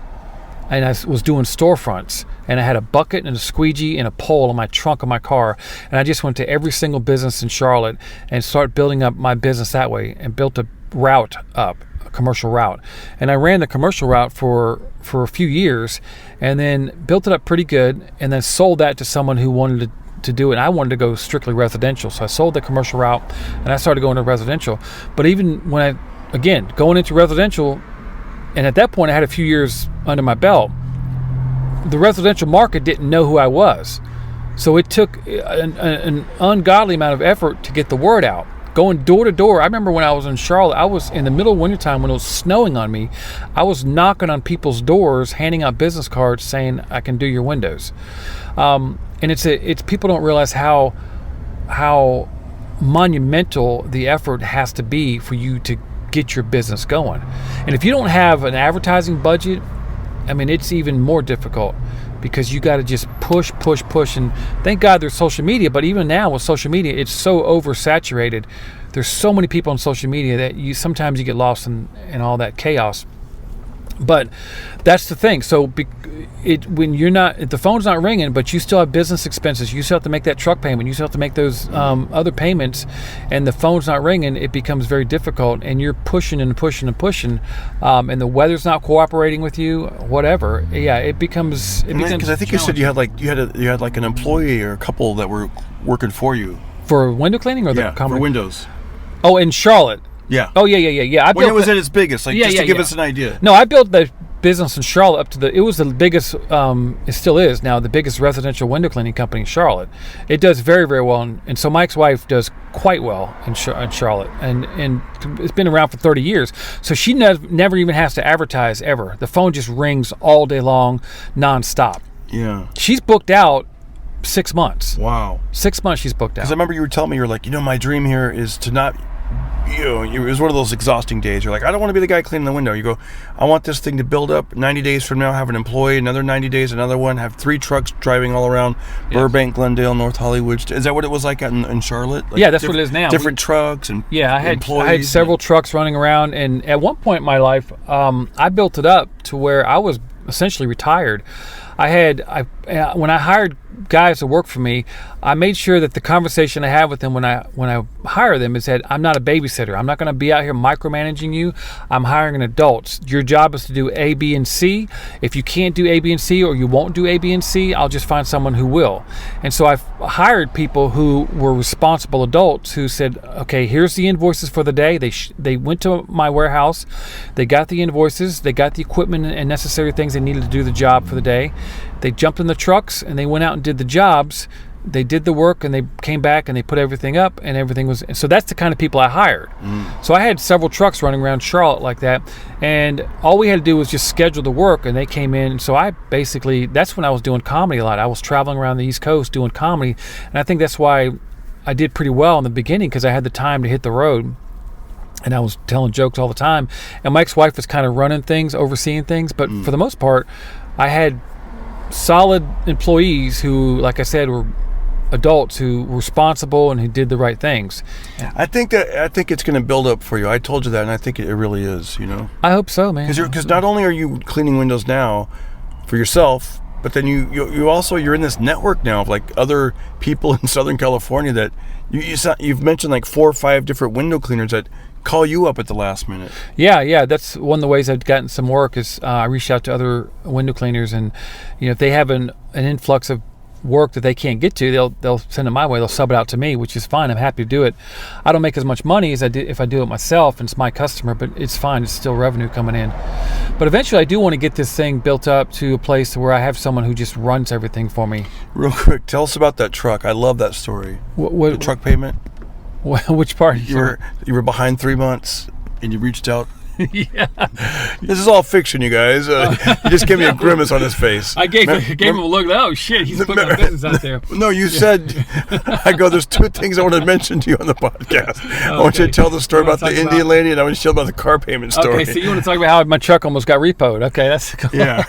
and I was doing storefronts, and I had a bucket and a squeegee and a pole in my trunk of my car, and I just went to every single business in Charlotte and started building up my business that way, and built a route up, a commercial route. And I ran the commercial route for a few years, and then built it up pretty good, and then sold that to someone who wanted to do it. And I wanted to go strictly residential, so I sold the commercial route and I started going to residential. But even when going into residential, and at that point I had a few years under my belt, the residential market didn't know who I was. So it took an ungodly amount of effort to get the word out. Going door to door. I remember when I was in Charlotte, I was in the middle of wintertime when it was snowing on me. I was knocking on people's doors, handing out business cards saying, I can do your windows. And it's people don't realize how monumental the effort has to be for you to get your business going. And if you don't have an advertising budget, I mean, it's even more difficult, because you got to just push. And thank God there's social media, but even now with social media, it's so oversaturated. There's so many people on social media that sometimes you get lost in all that chaos. But that's the thing. So when if the phone's not ringing, but you still have business expenses, you still have to make that truck payment, you still have to make those other payments, and the phone's not ringing, it becomes very difficult, and you're pushing, and the weather's not cooperating with you, whatever. Yeah, it becomes. Because I think you said you had like an employee or a couple that were working for you for window cleaning, or for windows. Oh, in Charlotte. Yeah. Oh, yeah. When it was at its biggest, just to give us an idea. No, I built the business in Charlotte up to it was the biggest, it still is now, the biggest residential window cleaning company in Charlotte. It does very, very well. And so Mike's wife does quite well in Charlotte. And it's been around for 30 years. So she never even has to advertise ever. The phone just rings all day long, nonstop. Yeah. She's booked out 6 months. Wow. 6 months she's booked out. Because I remember you were telling me, you're like, my dream here is to not... it was one of those exhausting days. You're like, I don't want to be the guy cleaning the window. You go, I want this thing to build up 90 days from now, have an employee, another 90 days, another one, have 3 trucks driving all around Burbank, Glendale, North Hollywood. Is that what it was like in Charlotte? Like that's what it is now. Different trucks and employees. I had several trucks running around, and at one point in my life, I built it up to where I was essentially retired. when I hired guys to work for me, I made sure that the conversation I have with them when I hire them is that I'm not a babysitter. I'm not going to be out here micromanaging you. I'm hiring adults. Your job is to do A, B, and C. If you can't do A, B, and C, or you won't do A, B, and C, I'll just find someone who will. And so I've hired people who were responsible adults who said, okay, here's the invoices for the day. They went to my warehouse. They got the invoices. They got the equipment and necessary things they needed to do the job for the day. They jumped in the trucks and they went out and did the jobs. They did the work and they came back and they put everything up and everything was. So that's the kind of people I hired. So I had several trucks running around Charlotte like that, and all we had to do was just schedule the work, and they came in. So I basically, that's when I was doing comedy a lot. I was traveling around the East Coast doing comedy, and I think that's why I did pretty well in the beginning, because I had the time to hit the road. And I was telling jokes all the time. And my ex-wife was kind of running things, overseeing things. But for the most part, I had solid employees who, like I said, were adults who were responsible and who did the right things. I think it's going to build up for you. I told you that, and I think it really is. I hope so, man. Because not only are you cleaning windows now for yourself, but then you also, you're in this network now of like other people in Southern California that you've mentioned like 4 or 5 different window cleaners that call you up at the last minute. Yeah, that's one of the ways I've gotten some work is I reached out to other window cleaners, and if they have an influx of work that they can't get to, they'll send it my way. They'll sub it out to me, which is fine. I'm happy to do it. I don't make as much money as I do if I do it myself and it's my customer, but it's fine. It's still revenue coming in. But eventually I do want to get this thing built up to a place where I have someone who just runs everything for me. Real quick, tell us about that truck. I love that story. The truck payment? Which part? You were behind 3 months and you reached out. Yeah. This is all fiction, you guys. He just gave me a grimace on his face. I gave him a look. Oh shit, he's putting my business out there. No, you said. I go. There's 2 things I want to mention to you on the podcast. Okay. I want you to tell the story about the Indian lady, and I want you to tell about the car payment story. Okay, so you want to talk about how my truck almost got repoed? Okay, that's cool. Yeah.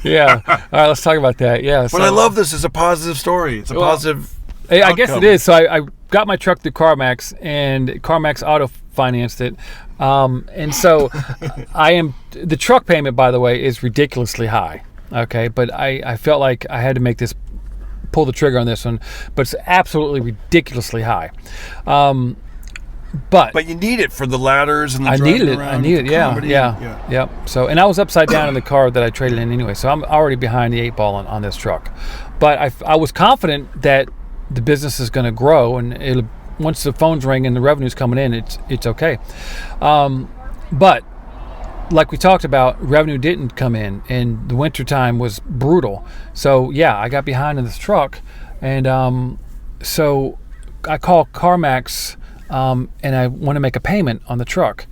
Yeah. All right, let's talk about that. Yeah. But I love this. It's a positive story. It's a positive. I guess it is. So I got my truck through CarMax, and CarMax auto financed it. And so the truck payment, by the way, is ridiculously high. Okay. But I felt like I had to pull the trigger on this one, but it's absolutely ridiculously high. But you need it for the ladders and the I needed it. Yeah. So, and I was upside down in the car that I traded in anyway. So I'm already behind the 8 ball on this truck, but I was confident that the business is going to grow, and once the phone's ring and the revenue's coming in, it's okay. But like we talked about, revenue didn't come in, and the winter time was brutal. So yeah, I got behind in this truck, and so I call CarMax, and I want to make a payment on the truck.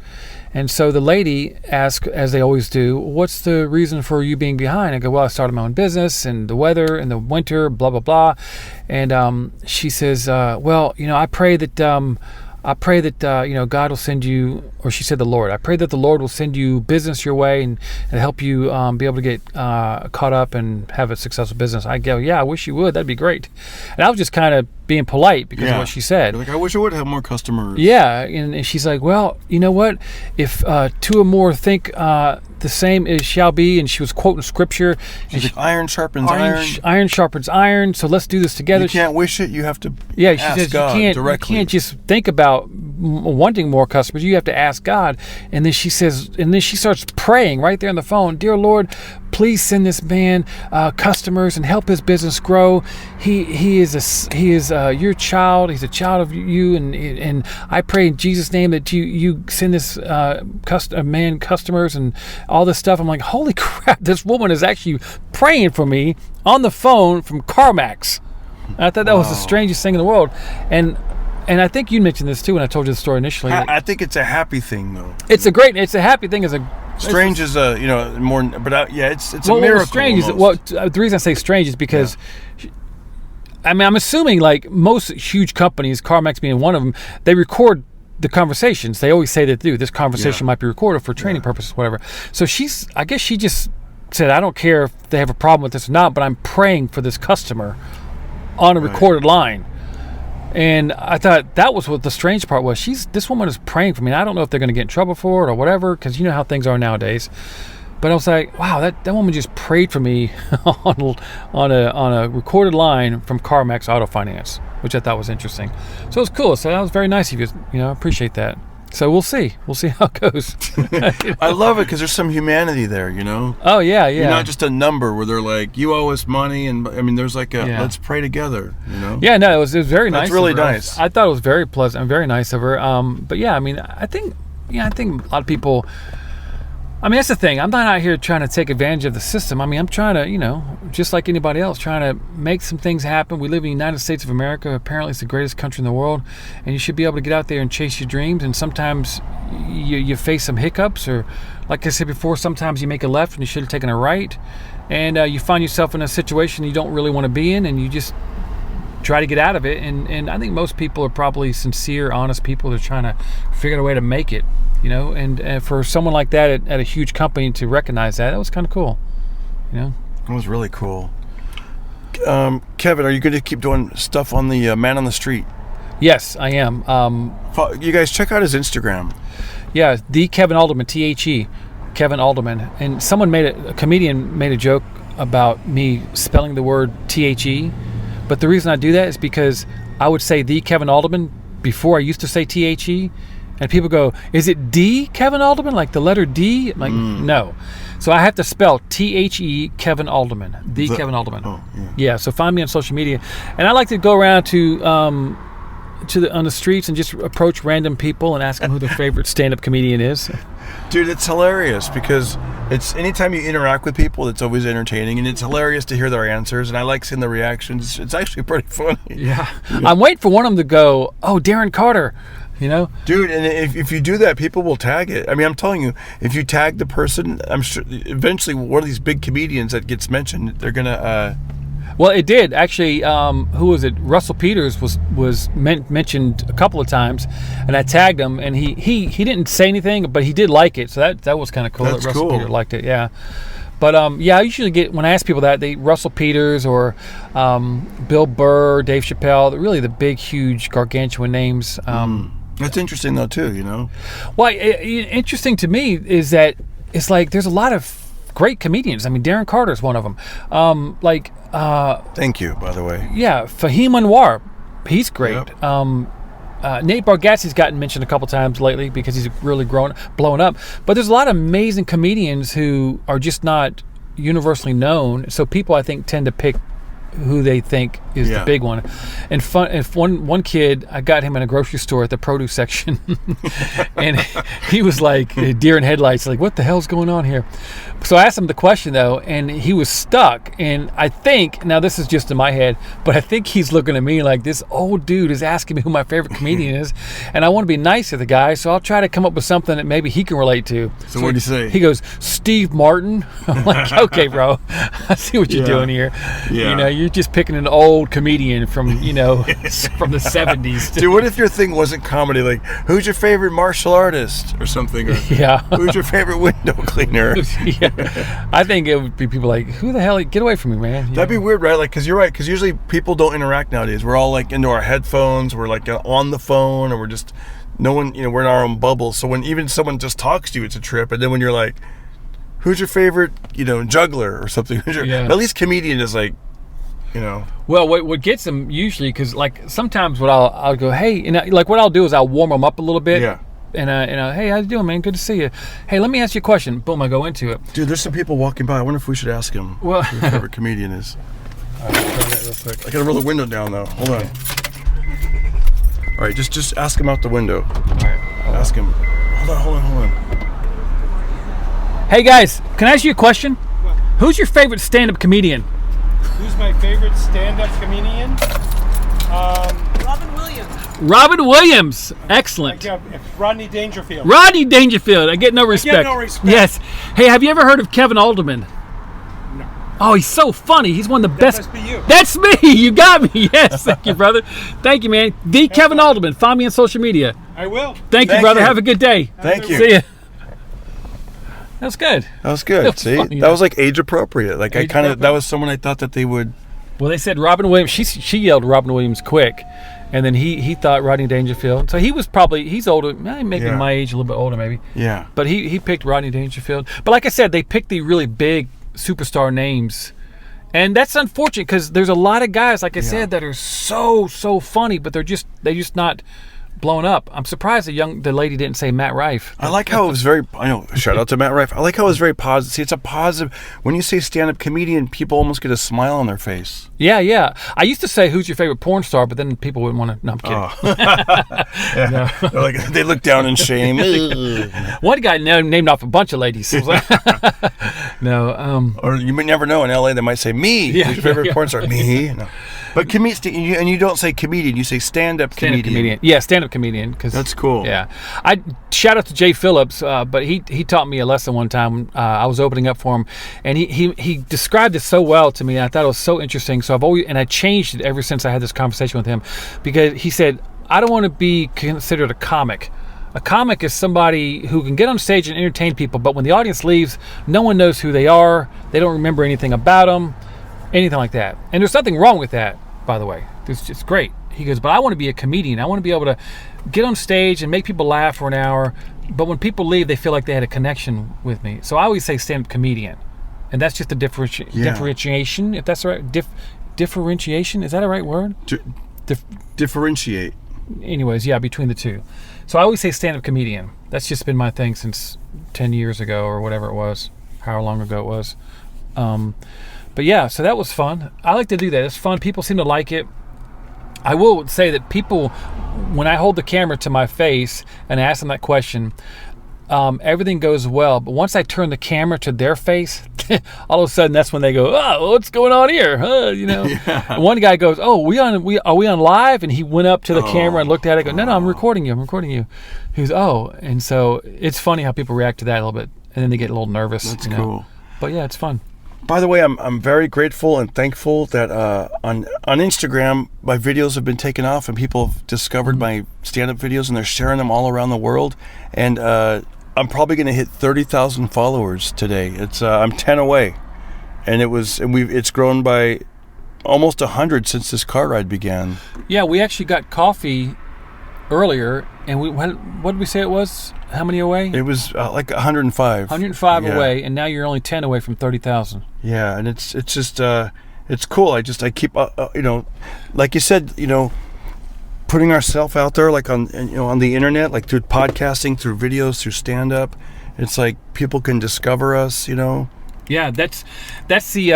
And so the lady asked, as they always do, what's the reason for you being behind? I go, well, I started my own business and the weather and the winter, blah, blah, blah. And she says, well, I pray that God will send you, or she said the Lord, I pray that the Lord will send you business your way and help you be able to get caught up and have a successful business. I go, yeah, I wish you would. That'd be great. And I was just kind of being polite because of what she said. You're like, I wish I would have more customers. Yeah, and she's like, well, you know what? If 2 or more think the same as shall be, and she was quoting scripture. She's like, iron sharpens iron. Iron sharpens iron, so let's do this together. You can't wish it, you have to ask says God directly. You can't just think about wanting more customers. You have to ask God. And then she starts praying right there on the phone. Dear Lord, please send this man customers and help his business grow. He is your child. He's a child of you, and I pray in Jesus' name that you send this man customers and all this stuff. I'm like, holy crap! This woman is actually praying for me on the phone from CarMax. And I thought that was the strangest thing in the world, and I think you mentioned this too when I told you the story initially. I think it's a happy thing, though. It's a happy thing. Strange is more, but it's a miracle. What's strange the reason I say strange is because, I'm assuming like most huge companies, CarMax being one of them, they record the conversations. They always say that this conversation might be recorded for training purposes, whatever. So I guess she just said, I don't care if they have a problem with this or not, but I'm praying for this customer on a recorded line. And I thought that was what the strange part was. This woman is praying for me. And I don't know if they're going to get in trouble for it or whatever, because you know how things are nowadays. But I was like, wow, that woman just prayed for me on a recorded line from CarMax Auto Finance, which I thought was interesting. So it was cool. So that was very nice of you. I appreciate that. So we'll see. We'll see how it goes. I love it because there's some humanity there, Oh, yeah. You're not just a number where they're like, you owe us money. And I mean, there's like let's pray together, Yeah, no, it was very nice. That's really nice. I thought it was very pleasant and very nice of her. But yeah, I mean, I think a lot of people, I mean, that's the thing. I'm not out here trying to take advantage of the system. I mean, I'm trying to, just like anybody else, trying to make some things happen. We live in the United States of America. Apparently, it's the greatest country in the world. And you should be able to get out there and chase your dreams. And sometimes you face some hiccups. Or, like I said before, sometimes you make a left and you should have taken a right. And you find yourself in a situation you don't really want to be in. And you just try to get out of it. And I think most people are probably sincere, honest people. They're trying to figure out a way to make it. And for someone like that at a huge company to recognize that was kind of cool. It was really cool. Kevin, are you going to keep doing stuff on the Man on the Street? Yes, I am. You guys check out his Instagram. Yeah, the Kevin Alderman, THE, Kevin Alderman. And a comedian made a joke about me spelling the word THE. But the reason I do that is because I would say the Kevin Alderman before I used to say THE. And people go, is it D Kevin Alderman? Like the letter D? I'm like, no. So I have to spell THE Kevin Alderman. The Kevin Alderman. Oh, yeah, so find me on social media. And I like to go around on the streets and just approach random people and ask them who their favorite stand-up comedian is. Dude, it's hilarious because it's anytime you interact with people, it's always entertaining, and it's hilarious to hear their answers, and I like seeing the reactions. It's actually pretty funny. Yeah. I'm waiting for one of them to go, oh, Darren Carter. Dude, and if you do that, people will tag it. I mean, I'm telling you, if you tag the person, I'm sure eventually one of these big comedians that gets mentioned, they're gonna. Well, it did actually. Who was it? Russell Peters was mentioned a couple of times, and I tagged him, and he didn't say anything, but he did like it, so that was kind of cool. That's that Russell cool. Peters liked it, yeah. But I usually get, when I ask people that, Russell Peters or Bill Burr, Dave Chappelle, really the big, huge, gargantuan names. That's interesting though too, Well, interesting to me is that it's like there's a lot of great comedians. I mean, Darren Carter's one of them. Thank you, by the way. Yeah, Fahim Anwar, he's great. Yep. Nate Bargatze's gotten mentioned a couple times lately because he's really blown up. But there's a lot of amazing comedians who are just not universally known. So people, I think, tend to pick who they think is the big one. And one kid, I got him in a grocery store at the produce section, and he was like deer in headlights, like, what the hell's going on here? So I asked him the question though, and he was stuck. And I think, now this is just in my head, but I think he's looking at me like, this old dude is asking me who my favorite comedian is, and I want to be nice to the guy, so I'll try to come up with something that maybe he can relate to. So what do you say? He goes, Steve Martin. I'm like, okay, bro, I see what you're doing here. Yeah. You're just picking an old comedian from from the 70s. Dude, what if your thing wasn't comedy? Like, who's your favorite martial artist or something? Or, who's your favorite window cleaner? I think it would be people like, who the hell? Get away from me, man. That'd be weird, right? Like, because you're right. Because usually people don't interact nowadays. We're all like into our headphones. We're like on the phone, or we're just no one. We're in our own bubble. So when even someone just talks to you, it's a trip. And then when you're like, who's your favorite, juggler or something? At least comedian is like. Well, what gets them usually, because like sometimes what I'll go, hey, and like what I'll do is I'll warm them up a little bit. Yeah. And hey, how you doing, man? Good to see you. Hey, let me ask you a question. Boom, I go into it. Dude, there's some people walking by. I wonder if we should ask him who your favorite comedian is. All right, try that real quick. I gotta roll the window down though. Hold on. All right, just ask him out the window. All right. Ask him. Hold on. Hey guys, can I ask you a question? What? Who's your favorite stand-up comedian? Who's my favorite stand-up comedian? Robin Williams. Robin Williams. Excellent. Rodney Dangerfield. Rodney Dangerfield. I get no respect. Yes. Hey, have you ever heard of Kevin Alderman? No. Oh, he's so funny. He's one of the best. That must be you. That's me. You got me. Yes. Thank you, brother. Thank you, man. The Kevin Alderman. Find me on social media. I will. Thank you, brother. Have a good day. Thank you. See ya. That was good. That was good. See, funny, that was like age appropriate. Like Age-appropriate. that was someone I thought that they would. Well, they said Robin Williams. She yelled Robin Williams quick, And then he thought Rodney Dangerfield. So he's older, maybe my age, a little bit older maybe. Yeah. But he picked Rodney Dangerfield. But like I said, they picked the really big superstar names. And that's unfortunate because there's a lot of guys, like I said, that are so funny, but they're just not blown up. I'm surprised the lady didn't say Matt Rife. I like how it was very, shout out to Matt Rife. I like how it was very positive. See, it's a positive. When you say stand-up comedian, people almost get a smile on their face. Yeah. I used to say, who's your favorite porn star? But then people wouldn't want to. No, I'm kidding. No. They look down in shame. One guy named off a bunch of ladies. No. Or you may never know. In LA, they might say, me. Yeah, who's your favorite porn star? Me. No. But and you don't say comedian. You say stand-up comedian. Yeah, stand-up comedian. Cause, that's cool. Yeah. I shout out to Jay Phillips, but he taught me a lesson one time. I was opening up for him, and he described it so well to me. And I thought it was so interesting. So I changed it ever since I had this conversation with him, because he said, I don't want to be considered a comic. A comic is somebody who can get on stage and entertain people, but when the audience leaves, no one knows who they are. They don't remember anything about them, anything like that. And there's nothing wrong with that, by the way. It's just great. He goes, but I want to be a comedian. I want to be able to get on stage and make people laugh for an hour, but when people leave, they feel like they had a connection with me. So I always say stand-up comedian. And that's just a differentiation, if that's the right. Differentiation, is that a right word? Differentiate. Anyways, yeah, between the two. So I always say stand-up comedian. That's just been my thing since 10 years ago or whatever it was, however long ago it was. But yeah, so that was fun. I like to do that. It's fun. People seem to like it. I will say that people, when I hold the camera to my face and ask them that question, everything goes well. But once I turn the camera to their face, all of a sudden that's when they go, oh, what's going on here? Yeah. One guy goes, oh, are we on live? And he went up to the camera and looked at it and go, no, I'm recording you. He goes, oh. And so it's funny how people react to that a little bit. And then they get a little nervous. That's cool. But yeah, it's fun. By the way, I'm very grateful and thankful that on Instagram, my videos have been taken off and people have discovered my stand-up videos and they're sharing them all around the world. And I'm probably going to hit 30,000 followers today. It's I'm 10 away, and it's grown by almost 100 since this car ride began. Yeah, we actually got coffee earlier, and what did we say it was? How many away? It was like 105. 105 away, and now you're only 10 away from 30,000. Yeah, and it's just it's cool. I keep like you said, putting ourselves out there, like on the internet, like through podcasting, through videos, through stand up. It's like people can discover us. Yeah, that's the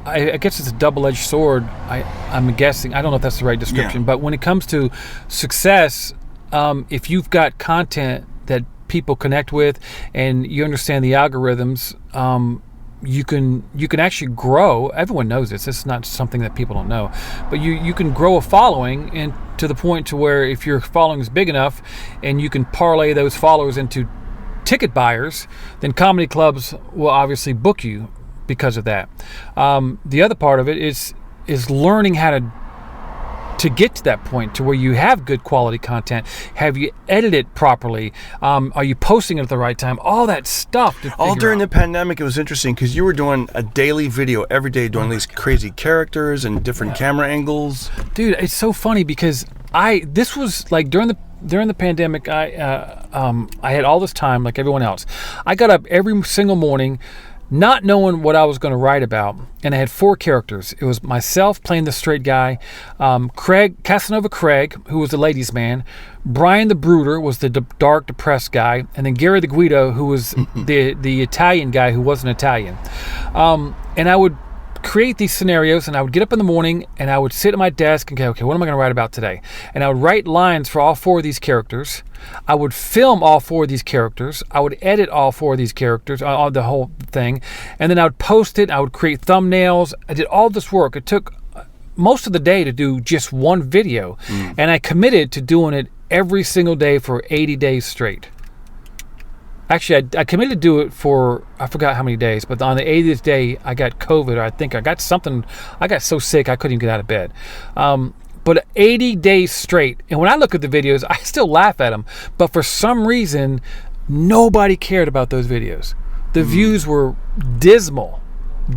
I guess it's a double-edged sword. I'm guessing. I don't know if that's the right description, but when it comes to success, if you've got content that people connect with and you understand the algorithms, you can actually grow. Everyone knows this. It's not something that people don't know, but you can grow a following, and to the point to where if your following is big enough and you can parlay those followers into ticket buyers, then comedy clubs will obviously book you because of that. The other part of it is learning how to get to that point to where you have good quality content. Have you edited it properly? Are you posting it at the right time? All that stuff. All during the pandemic, it was interesting because you were doing a daily video every day, doing these crazy characters and different camera angles. Dude, it's so funny because this was like during the pandemic. I had all this time like everyone else. I got up every single morning, not knowing what I was going to write about, and I had 4 characters. It was myself playing the straight guy, Casanova Craig, who was the ladies' man, Brian the Brooder was the dark, depressed guy, and then Gary the Guido, who was the Italian guy who wasn't Italian. And I would create these scenarios, and I would get up in the morning and I would sit at my desk and go, okay, what am I going to write about today? And I would write lines for all 4 of these characters. I would film all 4 of these characters. I would edit all 4 of these characters, on the whole thing, and then I would post it. I would create thumbnails. I did all this work. It took most of the day to do just one video, and I committed to doing it every single day for 80 days straight. Actually, I committed to do it for, I forgot how many days, but on the 80th day, I got COVID, or I think I got something. I got so sick, I couldn't even get out of bed. But 80 days straight. And when I look at the videos, I still laugh at them. But for some reason, nobody cared about those videos. The views were dismal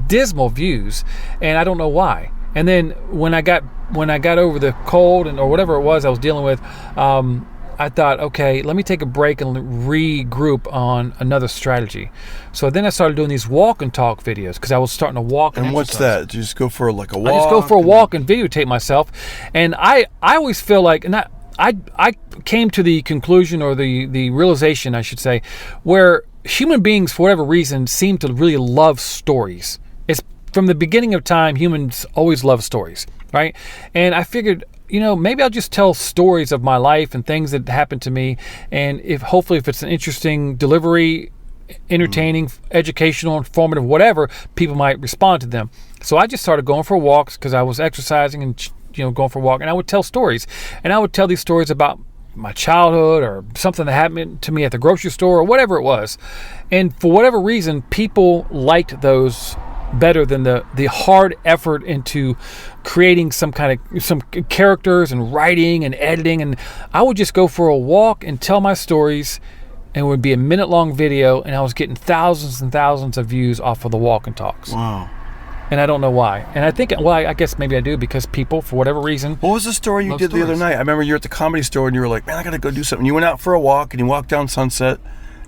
views. And I don't know why. And then when I got when I got over the cold or whatever it was I was dealing with, I thought, okay, let me take a break and regroup on another strategy. So then I started doing these walk and talk videos because I was starting to walk. And what's that? Do you just go for like a walk? I just go for a walk and videotape myself. And I always feel like, and I came to the conclusion, or the realization, I should say, where human beings, for whatever reason, seem to really love stories. It's from the beginning of time, humans always love stories, right? And I figured, maybe I'll just tell stories of my life and things that happened to me. And hopefully if it's an interesting delivery, entertaining, educational, informative, whatever, people might respond to them. So I just started going for walks because I was exercising and, going for a walk. And I would tell stories. And I would tell these stories about my childhood or something that happened to me at the grocery store or whatever it was. And for whatever reason, people liked those better than the hard effort into creating some characters and writing and editing. And I would just go for a walk and tell my stories, and it would be a minute-long video, and I was getting thousands and thousands of views off of the walk and talks. Wow. And I don't know why. And I think, I guess maybe I do, because people, for whatever reason... What was the story you did the other night? I remember you were at the Comedy Store, and you were like, man, I got to go do something. You went out for a walk, and you walked down Sunset,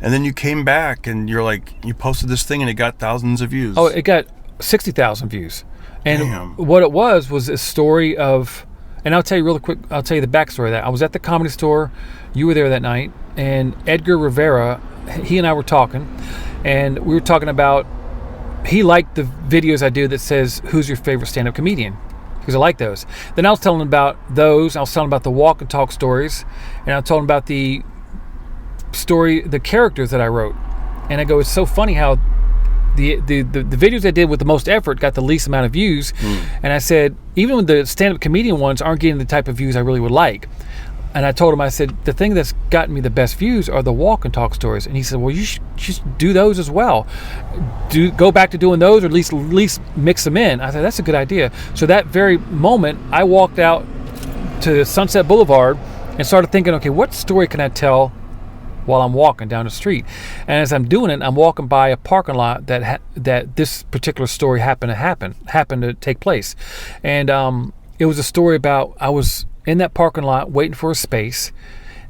and then you came back, and you're like, you posted this thing, and it got thousands of views. Oh, it got 60,000 views. And Damn. What it was a story of... And I'll tell you real quick, I'll tell you the backstory of that. I was at the Comedy Store. You were there that night. And Edgar Rivera, he and I were talking. And we were talking about... He liked the videos I do that says, who's your favorite stand-up comedian? Because I like those. Then I was telling him about those. I was telling him about the walk and talk stories. And I told him about the characters that I wrote. And I go, it's so funny how the videos I did with the most effort got the least amount of views. And I said, even with the stand-up comedian ones aren't getting the type of views I really would like. And I told him, I said, the thing that's gotten me the best views are the walk and talk stories. And he said, well, you should just do those as well. Go back to doing those, or at least mix them in. I said, that's a good idea. So that very moment, I walked out to Sunset Boulevard and started thinking, okay, what story can I tell while I'm walking down the street? And as I'm doing it, I'm walking by a parking lot that this particular story happened to take place. And it was a story about, I was in that parking lot waiting for a space.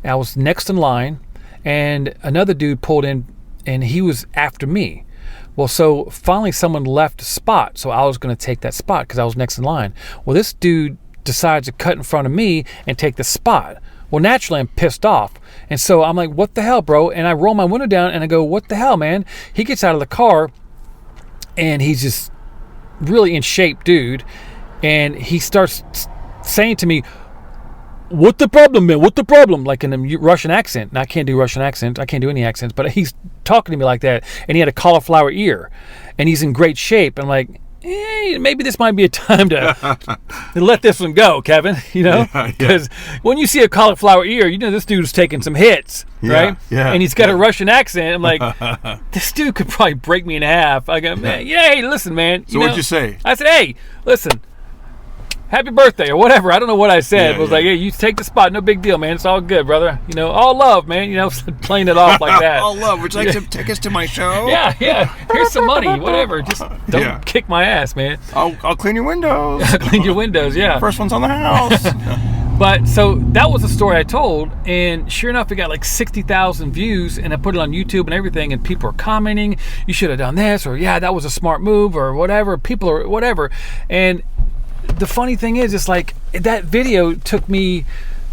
I was next in line, and another dude pulled in, and he was after me. Well, so finally someone left a spot, so I was going to take that spot because I was next in line. Well, this dude decides to cut in front of me and take the spot. Well, naturally, I'm pissed off. And so I'm like, what the hell, bro? And I roll my window down, and I go, what the hell, man? He gets out of the car, and he's just really in shape, dude. And he starts saying to me, what the problem, man? What the problem? Like in a Russian accent. And I can't do Russian accents. I can't do any accents. But he's talking to me like that. And he had a cauliflower ear. And he's in great shape. I'm like, maybe this might be a time to let this one go, Kevin. Because when you see a cauliflower ear, this dude's taking some hits, right? Yeah. And he's got a Russian accent. I'm like, this dude could probably break me in half. I go, man, hey, listen, man. So what'd you say? I said, hey, listen. Happy birthday, or whatever. I don't know what I said. It was like, hey, you take the spot. No big deal, man. It's all good, brother. All love, man. Playing it off like that. All love. Would you like to take us to my show? Yeah. Here's some money, whatever. Just don't kick my ass, man. I'll clean your windows. I'll clean your windows, yeah. First one's on the house. But so that was the story I told, and sure enough, it got like 60,000 views, and I put it on YouTube and everything, and people are commenting, you should have done this, or yeah, that was a smart move, or whatever. People are whatever. And the funny thing is, it's like that video took me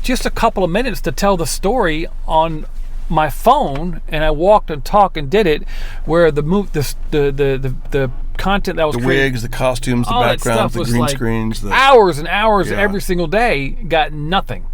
just a couple of minutes to tell the story on my phone, and I walked and talked and did it. Where the content that was the created, wigs, the costumes, the backgrounds, the green screens, hours and hours every single day, got nothing.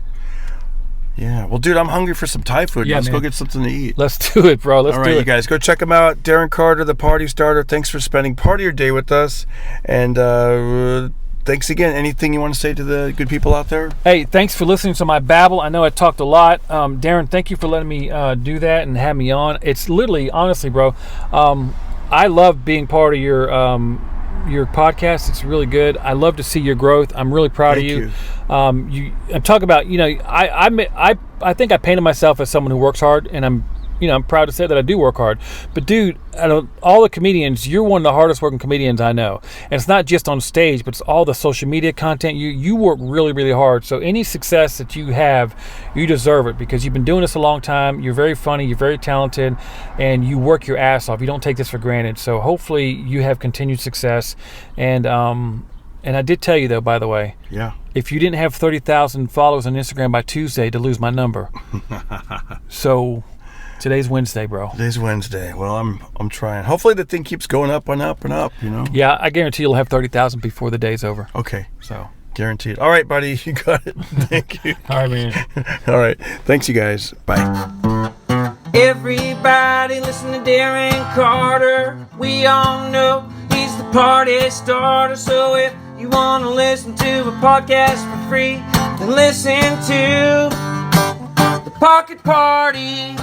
Yeah, well, dude, I'm hungry for some Thai food. Yeah, Let's man. go get something to eat. Let's do it, bro. Let's All do right, it. you guys, go check him out. Darren Carter, the party starter. Thanks for spending part of your day with us, and thanks again. Anything you want to say to the good people out there? Hey, thanks for listening to my babble. I know I talked a lot. Darren, thank you for letting me do that and have me on. It's literally, honestly, bro, I love being part of your podcast. It's really good. I love to see your growth. I'm really proud of you. I'm talking about, I think I painted myself as someone who works hard, and I'm I'm proud to say that I do work hard. But dude, out of all the comedians, you're one of the hardest working comedians I know. And it's not just on stage, but it's all the social media content. You work really, really hard. So any success that you have, you deserve it, because you've been doing this a long time. You're very funny, you're very talented, and you work your ass off. You don't take this for granted. So hopefully you have continued success. And I did tell you, though, by the way, if you didn't have 30,000 followers on Instagram by Tuesday, to lose my number. So today's Wednesday, bro. Today's Wednesday. Well, I'm trying. Hopefully the thing keeps going up and up and up, Yeah, I guarantee you'll have 30,000 before the day's over. Okay. So guaranteed. All right, buddy. You got it. Thank you. all right, man. All right. Thanks, you guys. Bye. Everybody listen to Darren Carter. We all know he's the party starter. So if you want to listen to a podcast for free, then listen to the Pocket Party.